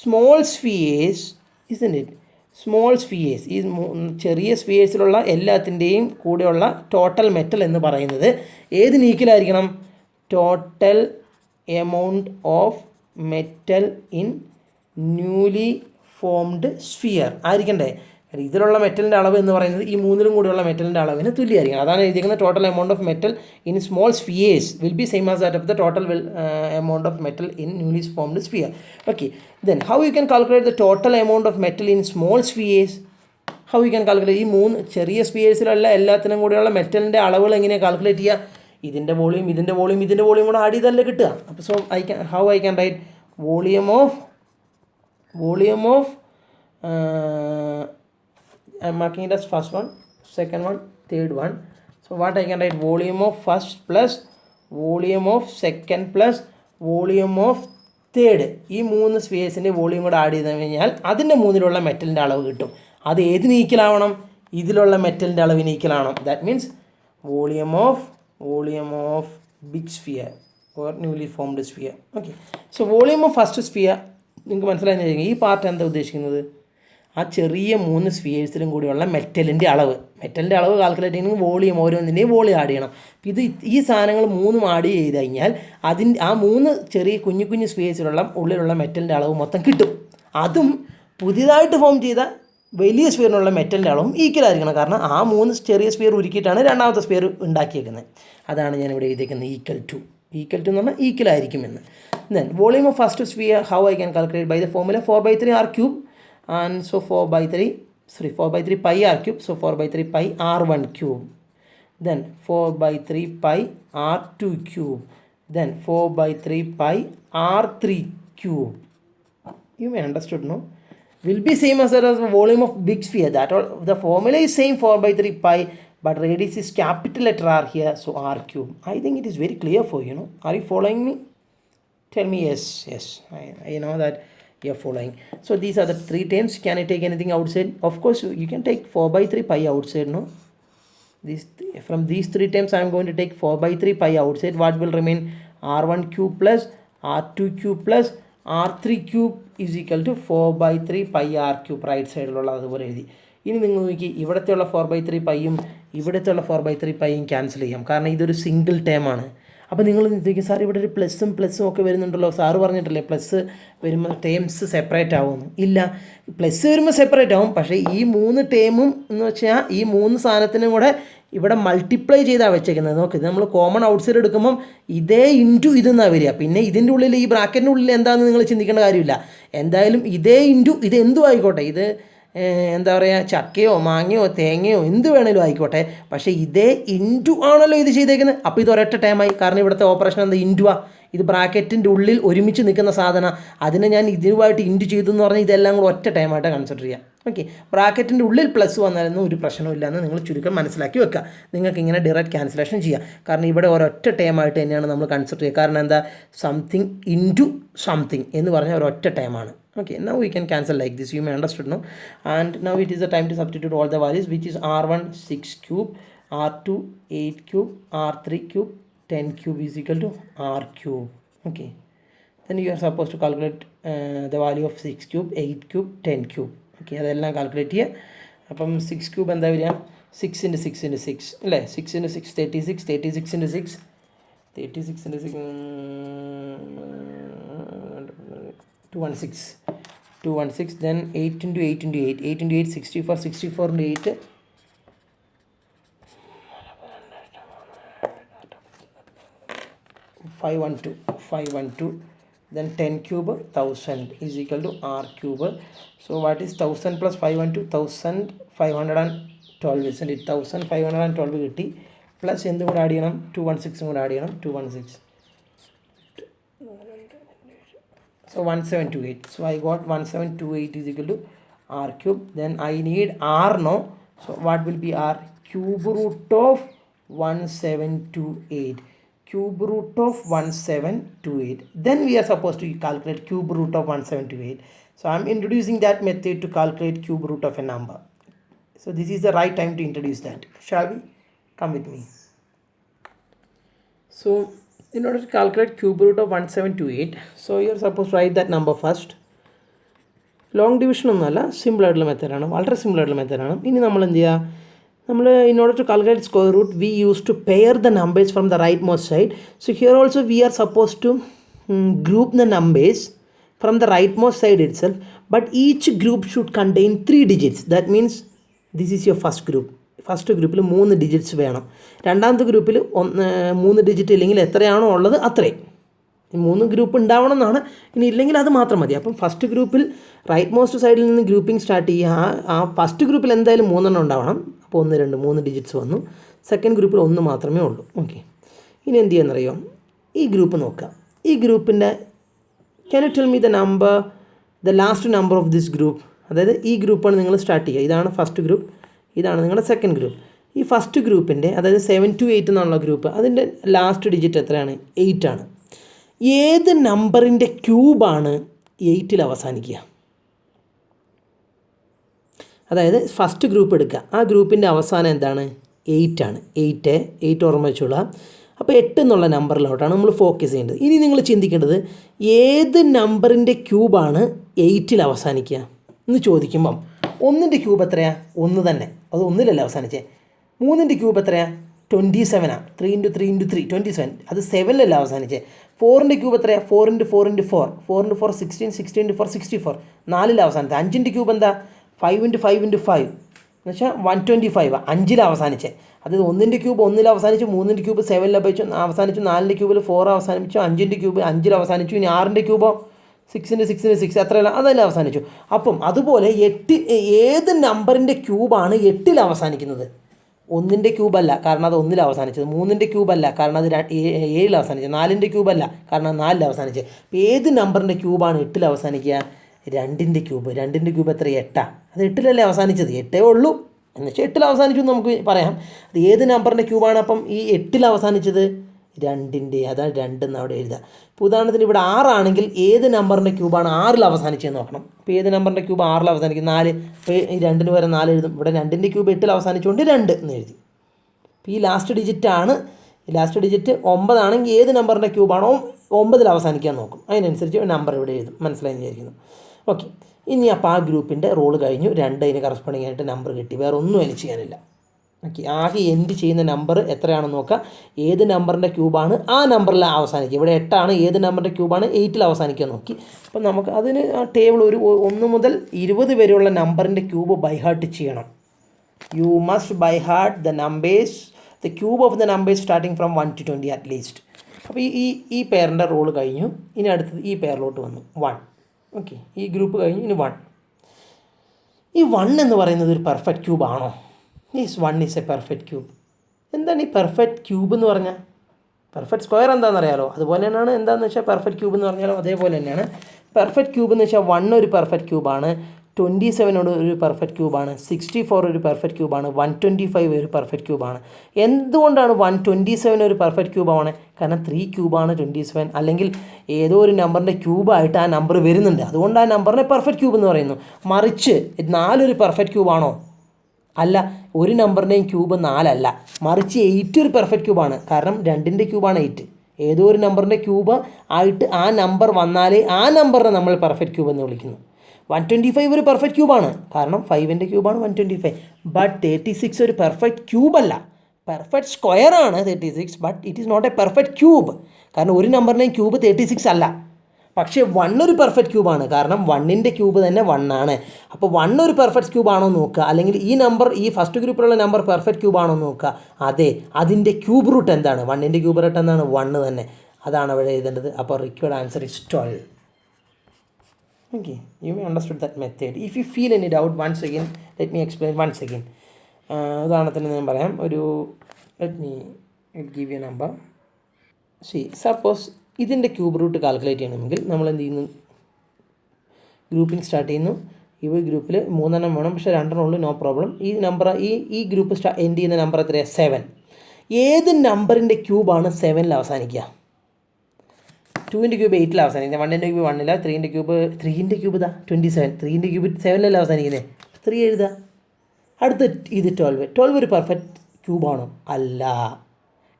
small spheres, isn't it, small spheres, ഈ ചെറിയ സ്ഫിയേഴ്സിലുള്ള എല്ലാത്തിൻ്റെയും കൂടെയുള്ള ടോട്ടൽ മെറ്റൽ എന്ന് പറയുന്നത് ഏതിന് ഈക്വലായിരിക്കണം? Total amount of metal in newly formed sphere ആയിരിക്കണ്ടേ? ഇതിലുള്ള മെറ്റലിൻ്റെ അളവ് എന്ന് പറയുന്നത് ഈ മൂന്നിലും കൂടിയുള്ള മെറ്റലിൻ്റെ അളവിന് തുല്യമായിരിക്കണം. അതാണ് എഴുതിയിരിക്കുന്നത്. Total amount of metal in small spheres will be same as that of the total amount of metal in newly formed sphere. Okay, then how you can calculate the total amount of metal in small spheres? How you can calculate? ഈ മൂന്ന് ചെറിയ സ്ഫിയേഴ്സിലുള്ള എല്ലാത്തിനും കൂടെയുള്ള മെറ്റലിൻ്റെ അളവുകൾ എങ്ങനെയാണ് calculate ചെയ്യുക? ഇതിൻ്റെ volume കൂടെ ആഡ് ചെയ്തല്ലേ കിട്ടുക. അപ്പോൾ so how I can right volume of I'm marking it as first one, second one, third one. So what I can write, volume of first plus volume of second plus volume of third. ഈ മൂന്ന് സ്പേസിൻ്റെ volume കൂടെ add ചെയ്ത് കഴിഞ്ഞാൽ അതിൻ്റെ മൂന്നിലുള്ള മെറ്റലിൻ്റെ അളവ് കിട്ടും. അത് ഏതിന് ഈക്വലാവണം? ഇതിലുള്ള മെറ്റലിൻ്റെ അളവിന് ഈക്വലാവണം. That means volume of big sphere or newly formed sphere. Okay, so volume of first sphere നിങ്ങൾക്ക് മനസ്സിലായി. ഈ പാർട്ട് എന്താ ഉദ്ദേശിക്കുന്നത്? ആ ചെറിയ മൂന്ന് സ്ഫിയേഴ്സിലും കൂടിയുള്ള മെറ്റലിൻ്റെ അളവ് കാൽക്കുലേറ്റ് ചെയ്യണമെങ്കിൽ വോളിയം, ഓരോന്നിൻ്റെയും വോളിയം ആഡ് ചെയ്യണം. ഈ സാധനങ്ങൾ മൂന്നും ആഡ് ചെയ്ത് കഴിഞ്ഞാൽ ആ മൂന്ന് ചെറിയ കുഞ്ഞു സ്ഫിയേഴ്സിലുള്ള ഉള്ളിലുള്ള മെറ്റലിൻ്റെ അളവ് മൊത്തം കിട്ടും. അതും പുതിയതായിട്ട് ഫോം ചെയ്ത വലിയ സ്ഫിയറിനുള്ള മെറ്റലിൻ്റെ അളവും ഈക്വൽ ആയിരിക്കണം. കാരണം ആ മൂന്ന് ചെറിയ സ്ഫിയർ ഉരുക്കിയിട്ടാണ് രണ്ടാമത്തെ സ്ഫിയർ ഉണ്ടാക്കിയേക്കുന്നത്. അതാണ് ഞാനിവിടെ എഴുതിയിരിക്കുന്നത് ഈക്വൽ ടു എന്ന് പറഞ്ഞാൽ ഈക്വൽ ആയിരിക്കുമെന്ന്. Then volume of first sphere, how I can calculate? By the formula 4/3 r cube, and so 4/3 pi r cube, so 4/3 pi r1 cube, then 4/3 pi r2 cube, then 4/3 pi r3 cube. You may understood, no? Will be same as the volume of big sphere. That all the formula is same, 4/3 pi, but radius is capital letter R here, so r cube. I think it is very clear for you, no? Are you following me? Tell me yes. I know that you are following. So these are the three terms. Can I take anything outside? Of course you can take 4/3 pi outside, no? From these three terms I am going to take 4/3 pi outside. What will remain? r1 cube plus r2 cube plus r3 cube is equal to 4/3 pi r cube. Right സൈഡിലുള്ള അതുപോലെ എഴുതി. ഇനി നിങ്ങൾ നോക്കി, ഇവിടത്തെയുള്ള 4/3 പൈയും ഇവിടത്തെയുള്ള 4/3 പൈയും cancel ചെയ്യാം. കാരണം ഇതൊരു single term ആണ്. അപ്പോൾ നിങ്ങൾ ചിന്തിക്കും, സാർ ഇവിടെ ഒരു പ്ലസ്സും ഒക്കെ വരുന്നുണ്ടല്ലോ, സാറ് പറഞ്ഞിട്ടല്ലേ പ്ലസ് വരുമ്പോൾ ടേംസ് സെപ്പറേറ്റ് ആവുമെന്ന്. ഇല്ല, പ്ലസ് വരുമ്പോൾ സെപ്പറേറ്റ് ആവും. പക്ഷേ ഈ മൂന്ന് ടേമും എന്ന് വെച്ചാൽ ഈ മൂന്ന് സാധനത്തിനും കൂടെ ഇവിടെ മൾട്ടിപ്ലൈ ചെയ്താണ് വെച്ചേക്കുന്നത്. നോക്ക്, ഇത് നമ്മൾ കോമൺ ഔട്ട്സൈഡ് എടുക്കുമ്പം ഇതേ ഇൻറ്റു ഇതെന്നാണ് വരിക. പിന്നെ ഇതിൻ്റെ ഉള്ളിൽ ഈ ബ്രാക്കറ്റിൻ്റെ ഉള്ളിൽ എന്താണെന്ന് നിങ്ങൾ ചിന്തിക്കേണ്ട കാര്യമില്ല. എന്തായാലും ഇതേ ഇൻറ്റു ഇത് എന്തും ആയിക്കോട്ടെ, ഇത് എന്താ പറയുക, ചക്കയോ മാങ്ങയോ തേങ്ങയോ എന്ത് വേണേലും ആയിക്കോട്ടെ, പക്ഷേ ഇതേ ഇൻറ്റു ആണല്ലോ ഇത് ചെയ്തേക്കുന്നത്. അപ്പോൾ ഇത് ഒരൊറ്റ ടൈമായി. കാരണം ഇവിടുത്തെ ഓപ്പറേഷൻ എന്താ, ഇൻറ്റുവാ. ഇത് ബ്രാക്കറ്റിൻ്റെ ഉള്ളിൽ ഒരുമിച്ച് നിൽക്കുന്ന സാധനം, അതിനെ ഞാൻ ഇതുമായിട്ട് ഇൻറ്റു ചെയ്തു എന്ന് പറഞ്ഞാൽ ഇതെല്ലാം കൂടെ ഒറ്റ ടൈമായിട്ട് കൺസിഡർ ചെയ്യാം. ഓക്കെ, ബ്രാക്കറ്റിൻ്റെ ഉള്ളിൽ പ്ലസ് വന്നാലൊന്നും ഒരു പ്രശ്നമില്ല എന്ന് നിങ്ങൾ ചുരുക്കം മനസ്സിലാക്കി വെക്കുക. നിങ്ങൾക്ക് ഇങ്ങനെ ഡയറക്റ്റ് ക്യാൻസലേഷൻ ചെയ്യാം. കാരണം ഇവിടെ ഒരൊറ്റ ടൈമായിട്ട് തന്നെയാണ് നമ്മൾ കൺസിഡർ ചെയ്യുക. കാരണം എന്താ, സംതിങ് ഇൻറ്റു സംതിങ് എന്ന് പറഞ്ഞാൽ ഒരൊറ്റ ടൈമാണ്. Okay, now we can cancel like this. You may understood, no? And now it is the time to substitute all the values, which is r1 6 cube, r2 8 cube, r3 cube 10 cube is equal to r cube. Okay, then you are supposed to calculate the value of 6 cube, 8 cube, 10 cube. Okay, അതെല്ലാം calculate ചെയ്യുക. അപ്പം 6 cube എന്താ വരിക, 6 × 6 × 6 അല്ലേ, 6 × 6 36, 36 × 6 36 × 6 216, then 8 × 8 × 8, 8 × 8 64, 64 × 8 512, then 10 cube 1000 is equal to r cube. So what is 1000 plus 512? 1512, isn't it? 1512 കിട്ടി. Plus എന്തും കൂടെ add ചെയ്യണം, 216 കൂടെ ആഡ് ചെയ്യണം, 216. So 1728. So I got 1728 is equal to r cube. Then I need r no. So what will be r? Cube root of 1728. Cube root of 1728. Then we are supposed to calculate cube root of 1728. So I am introducing that method to calculate cube root of a number. So this is the right time to introduce that. Shall we? Come with me. So in order to calculate cube root of 1728, so you are supposed to write that number first. Long division ഒന്നുമല്ല, സിമ്പിളായിട്ടുള്ള മെത്തേഡാണ്, വളരെ സിമ്പിളായിട്ടുള്ള മെത്തേഡാണ്. ഇനി നമ്മൾ എന്ത് ചെയ്യുക, നമ്മൾ in order to calculate square root we use to pair the numbers from the right most side. So here also we are suppose to group the numbers from the right most side itself, but each group should contain 3 digits. That means this is your first group. First ഗ്രൂപ്പിൽ 3 digits വേണം. രണ്ടാമത്തെ ഗ്രൂപ്പിൽ 3 digit ഇല്ലെങ്കിൽ എത്രയാണോ ഉള്ളത് അത്രയും. 3 group ഉണ്ടാവണം എന്നാണ്. ഇനി ഇല്ലെങ്കിൽ അത് മാത്രം മതി. അപ്പം ഫസ്റ്റ് ഗ്രൂപ്പിൽ റൈറ്റ് മോസ്റ്റ് സൈഡിൽ നിന്ന് ഗ്രൂപ്പിംഗ് സ്റ്റാർട്ട് ചെയ്യുക. ആ ഫസ്റ്റ് ഗ്രൂപ്പിൽ എന്തായാലും 3 ഉണ്ടാവണം. അപ്പോൾ 1 2 3 digits വന്നു. സെക്കൻഡ് ഗ്രൂപ്പിൽ 1 മാത്രമേ ഉള്ളൂ. ഓക്കെ, ഇനി എന്ത് ചെയ്യാന്നറിയോ, ഈ ഗ്രൂപ്പ് നോക്കുക. ഈ ഗ്രൂപ്പിൻ്റെ can you tell me the number, the last number of this group. അതായത് ഈ ഗ്രൂപ്പാണ് നിങ്ങൾ സ്റ്റാർട്ട് ചെയ്യുക. ഇതാണ് ഫസ്റ്റ് ഗ്രൂപ്പ്, ഇതാണ് നിങ്ങളുടെ സെക്കൻഡ് ഗ്രൂപ്പ്. ഈ ഫസ്റ്റ് ഗ്രൂപ്പിൻ്റെ അതായത് 7 to 8 എന്നുള്ള ഗ്രൂപ്പ്, അതിൻ്റെ ലാസ്റ്റ് ഡിജിറ്റ് എത്രയാണ്? 8 ആണ്. ഏത് നമ്പറിൻ്റെ ക്യൂബാണ് 8ൽ അവസാനിക്കുക? അതായത് ഫസ്റ്റ് ഗ്രൂപ്പ് എടുക്കുക, ആ ഗ്രൂപ്പിൻ്റെ അവസാനം എന്താണ്? 8 ആണ്. 8 ഓർമ്മ വെച്ചോളൂ. അപ്പോൾ 8 എന്നുള്ള നമ്പറിലോട്ടാണ് നമ്മൾ ഫോക്കസ് ചെയ്യേണ്ടത്. ഇനി നിങ്ങൾ ചിന്തിക്കേണ്ടത് ഏത് നമ്പറിൻ്റെ ക്യൂബാണ് 8ൽ അവസാനിക്കുക എന്ന് ചോദിക്കുമ്പം 1ൻ്റെ ക്യൂബ് എത്രയാണ്? 1 തന്നെ, അത് 1ലല്ല അവസാനിച്ചേ. 3ൻ്റെ ക്യൂബ് എത്രയാണ്? 27 ആണ്. 3 × 3 × 3 27, അത് 7ലല്ല അവസാനിച്ചേ. 4ൻ്റെ ക്യൂബ് എത്രയാണ്? 4 × 4 × 4 4 × 4 16 16 × 4 64, 4ൽ അവസാനത്തെ. 5ൻ്റെ ക്യൂബ് എന്താ? 5 × 5 × 5 എന്ന് വെച്ചാൽ 125, 5ൽ അവസാനിച്ചേ. അത് 1ൻ്റെ ക്യൂബ് 1ൽ അവസാനിച്ചു, 3ൻ്റെ ക്യൂബ് 7ൽ അവസാനിച്ചു, 4ൻ്റെ ക്യൂബിൽ 4 അവസാനിച്ചു, 5ൻ്റെ ക്യൂബ് 5ൽ അവസാനിച്ചു. ഇനി 6ൻ്റെ ക്യൂബോ 6 × 6 × 6 അത്രയല്ല, അതെല്ലാം അവസാനിച്ചു. അപ്പം അതുപോലെ ഏത് നമ്പറിൻ്റെ ക്യൂബാണ് 8ൽ അവസാനിക്കുന്നത്? 1ൻ്റെ ക്യൂബല്ല, കാരണം അത് 1ൽ അവസാനിച്ചത്. 3ൻ്റെ ക്യൂബല്ല, കാരണം അത് 7ൽ അവസാനിച്ചത്. 4ൻ്റെ ക്യൂബല്ല, കാരണം 4ൽ അവസാനിച്ചത്. അപ്പോൾ ഏത് നമ്പറിൻ്റെ ക്യൂബാണ് 8ൽ അവസാനിക്കുക? 2ൻ്റെ ക്യൂബ്. 2ൻ്റെ ക്യൂബ് എത്ര? 8. അത് 8ലല്ലേ അവസാനിച്ചത്? 8 ഉള്ളൂ എന്ന് വെച്ചാൽ 8ൽ അവസാനിച്ചു എന്ന് നമുക്ക് പറയാം. അത് ഏത് നമ്പറിൻ്റെ ക്യൂബാണ് അപ്പം ഈ 8ൽ അവസാനിച്ചത്? 2ൻ്റെ. അതാണ് 2 എന്ന് അവിടെ എഴുതുക. ഇപ്പോൾ ഉദാഹരണത്തിന് ഇവിടെ 6 ആണെങ്കിൽ ഏത് നമ്പറിൻ്റെ ക്യൂബാണ് 6ൽ അവസാനിച്ചതെന്ന് നോക്കണം. അപ്പോൾ ഏത് നമ്പറിൻ്റെ ക്യൂബ് 6ൽ അവസാനിക്കും? 4. അപ്പോൾ ഈ 2ന് പകരം 4 എഴുതും. ഇവിടെ 2ൻ്റെ ക്യൂബ് 8ൽ അവസാനിച്ചുകൊണ്ട് 2 എന്ന് എഴുതി. അപ്പോൾ ഈ ലാസ്റ്റ് ഡിജിറ്റാണ്, ലാസ്റ്റ് ഡിജിറ്റ് 9 ആണെങ്കിൽ ഏത് നമ്പറിൻ്റെ ക്യൂബാണോ 9ൽ അവസാനിക്കാൻ നോക്കും. അതിനനുസരിച്ച് നമ്പർ ഇവിടെ എഴുതും. മനസ്സിലായി വിചാരിക്കുന്നു. ഓക്കെ, ഇനി അപ്പോൾ ആ ഗ്രൂപ്പിൻ്റെ റോൾ കഴിഞ്ഞു. 2 അതിന് കറസ്പോണ്ടിങ് ആയിട്ട് നമ്പർ കിട്ടി. വേറെ ഒന്നും അതിന് ചെയ്യാനില്ല. ഓക്കെ, ആകെ എൻഡ് ചെയ്യുന്ന നമ്പർ എത്രയാണെന്ന് നോക്കുക. ഏത് നമ്പറിൻ്റെ ക്യൂബാണ് ആ നമ്പറിൽ അവസാനിക്കുക? ഇവിടെ 8 ആണ്. ഏത് നമ്പറിൻ്റെ ക്യൂബാണ് 8ൽ അവസാനിക്കുക നോക്കി. അപ്പം നമുക്ക് അതിന് ആ ടേബിൾ 1 മുതൽ 20 വരെയുള്ള നമ്പറിൻ്റെ ക്യൂബ് ബൈ ഹാർട്ട് ചെയ്യണം. You must by heart the numbers, the cube of the numbers starting from 1 to 20 at least. അപ്പോൾ ഈ പെയറിൻ്റെ റോൾ കഴിഞ്ഞു. ഇനി അടുത്തത് ഈ പെയറിലോട്ട് വന്നു 1. ഓക്കെ, ഈ ഗ്രൂപ്പ് കഴിഞ്ഞു. ഇനി 1. ഈ 1 എന്ന് പറയുന്നത് ഒരു പെർഫെക്റ്റ് ക്യൂബ് ആണോ? Yes, 1 is A perfect cube. എന്താണ് ഈ പെർഫെക്റ്റ് ക്യൂബ് എന്ന് പറഞ്ഞാൽ? പെർഫെക്റ്റ് സ്ക്വയർ എന്താണെന്നറിയാലോ, അതുപോലെ തന്നെയാണ് എന്താണെന്ന് വെച്ചാൽ പെർഫെക്റ്റ് ക്യൂബ് എന്ന് പറഞ്ഞാലോ അതേപോലെ തന്നെയാണ്. പെർഫെക്റ്റ് ക്യൂബ് എന്ന് വെച്ചാൽ 1 ഒരു പെർഫെക്റ്റ് ക്യൂബാണ്, 27 ഒരു പെർഫെക്റ്റ് ക്യൂബാണ്, 64 ഒരു പെർഫെക്റ്റ് ക്യൂബാണ്, 125 ഒരു പെർഫെക്റ്റ് ക്യൂബാണ്. എന്തുകൊണ്ടാണ് 127 ഒരു പെർഫെക്റ്റ് ക്യൂബാണ്? കാരണം 3 ക്യൂബാണ് 27, അല്ലെങ്കിൽ ഏതോ ഒരു നമ്പറിൻ്റെ ക്യൂബായിട്ട് ആ നമ്പർ വരുന്നുണ്ട്. അതുകൊണ്ട് ആ നമ്പറിനെ പെർഫെക്റ്റ് ക്യൂബ് എന്ന് പറയുന്നു. മറിച്ച് 4 ഒരു പെർഫെക്റ്റ് ക്യൂബാണോ? അല്ല, ഒരു നമ്പറിൻ്റെയും ക്യൂബ് 4 അല്ല, മറിച്ച് 8 ഒരു പെർഫെക്റ്റ് ക്യൂബാണ്. കാരണം 2ൻ്റെ ക്യൂബാണ് 8. ഏതോ ഒരു നമ്പറിൻ്റെ ക്യൂബ് ആയിട്ട് ആ നമ്പർ വന്നാലേ ആ നമ്പറിനെ നമ്മൾ പെർഫെക്റ്റ് ക്യൂബ് എന്ന് വിളിക്കുന്നു. 125 ഒരു പെർഫെക്റ്റ് ക്യൂബാണ്, കാരണം 5ൻ്റെ ക്യൂബാണ് 125. ബട്ട് 36 ഒരു പെർഫെക്റ്റ് ക്യൂബല്ല, പെർഫെക്റ്റ് സ്ക്വയർ ആണ് 36. But it is not a perfect cube, കാരണം ഒരു നമ്പറിൻ്റെയും ക്യൂബ് 36 അല്ല. പക്ഷേ 1 ഒരു പെർഫെക്റ്റ് ക്യൂബാണ്, കാരണം 1ൻ്റെ ക്യൂബ് തന്നെ 1 ആണ്. അപ്പോൾ 1 ഒരു പെർഫെക്റ്റ് ക്യൂബ് ആണോ നോക്കുക, അല്ലെങ്കിൽ ഈ നമ്പർ, ഈ ഫസ്റ്റ് ഗ്രൂപ്പിലുള്ള നമ്പർ പെർഫെക്റ്റ് ക്യൂബ് ആണോ നോക്കുക. അതെ, അതിൻ്റെ ക്യൂബ് റൂട്ട് എന്താണ്? 1ൻ്റെ ക്യൂബ് റൂട്ട് എന്താണ്? 1 തന്നെ. അതാണ് അവിടെ എഴുതേണ്ടത്. അപ്പോൾ required answer is 12. Okay, you may understood that method. If you feel any doubt, once again let me explain once again. ഉദാഹരണത്തിന് ഞാൻ പറയാം, ഒരു let me give you a number. See, suppose ഇതിൻ്റെ ക്യൂബ് റൂട്ട് കാൽക്കുലേറ്റ് ചെയ്യണമെങ്കിൽ നമ്മൾ എന്ത് ചെയ്യുന്നു, grouping start ചെയ്യുന്നു. ഈ ഗ്രൂപ്പിൽ 3 എണ്ണം വേണം, പക്ഷേ 2 എണ്ണം ഉള്ളൂ, നോ പ്രോബ്ലം. ഈ നമ്പർ ഈ ഗ്രൂപ്പ് എൻഡ് ചെയ്യുന്ന നമ്പർ എത്രയാണ്? 7. ഏത് നമ്പറിൻ്റെ ക്യൂബാണ് 7ൽ അവസാനിക്കുക? 2ൻ്റെ ക്യൂബ് 8ൽ അവസാനിക്കുന്നത്, 1ൻ്റെ ക്യൂബ് 1ൽ, 3ൻ്റെ ക്യൂബ് ഇതാ 27. 3ൻ്റെ ക്യൂബ് 7ലല്ല അവസാനിക്കുന്നത്, 3 എഴുതുക. അടുത്ത ഇത് 12 ഒരു പെർഫെക്റ്റ് ക്യൂബാണോ? അല്ല,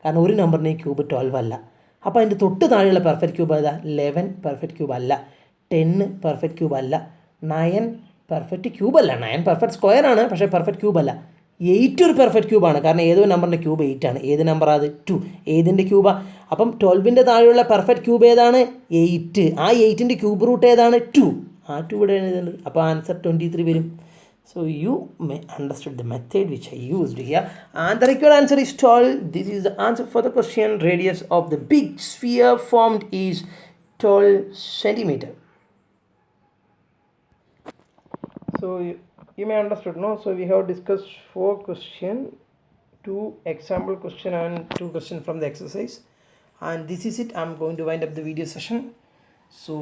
കാരണം ഒരു നമ്പറിൻ്റെ ക്യൂബ് 12 അല്ല. അപ്പോൾ അതിൻ്റെ തൊട്ട് താഴെയുള്ള പെർഫെക്റ്റ് ക്യൂബ് ഏതാ? 11 പെർഫെക്റ്റ് ക്യൂബ് അല്ല, 10 പെർഫെക്റ്റ് ക്യൂബ് അല്ല, 9 പെർഫെക്റ്റ് ക്യൂബ് അല്ല, 9 പെർഫെക്റ്റ് സ്ക്വയർ ആണ്, പക്ഷേ പെർഫെക്റ്റ് ക്യൂബ് അല്ല. 8 ഒരു പെർഫെക്റ്റ് ക്യൂബാണ്, കാരണം ഏതോ നമ്പറിൻ്റെ ക്യൂബ് 8 ആണ്. ഏത് നമ്പറാണ് അത്? 2. ഏതിൻ്റെ ക്യൂബാണ്? അപ്പം 12ൻ്റെ താഴെയുള്ള പെർഫെക്റ്റ് ക്യൂബ് ഏതാണ്? 8. ആ 8ൻ്റെ ക്യൂബ് റൂട്ട് ഏതാണ്? 2. ആ 2 ഇവിടെ എഴുതുന്നത്. അപ്പോൾ ആൻസർ 23 വരും. So you may understood the method which I used here, and the required answer is 12. This is the answer for the question. Radius of the big sphere formed is 12 centimeter. So you may understood, no? So we have discussed 4 questions, 2 example question and 2 questions from the exercise, and this is it. I'm going to wind up the video session. So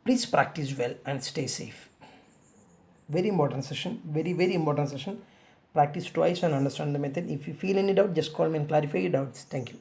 please practice well and stay safe. Very important session, very important session. Practice twice and understand the method. If you feel any doubt, just call me and clarify your doubts. Thank you.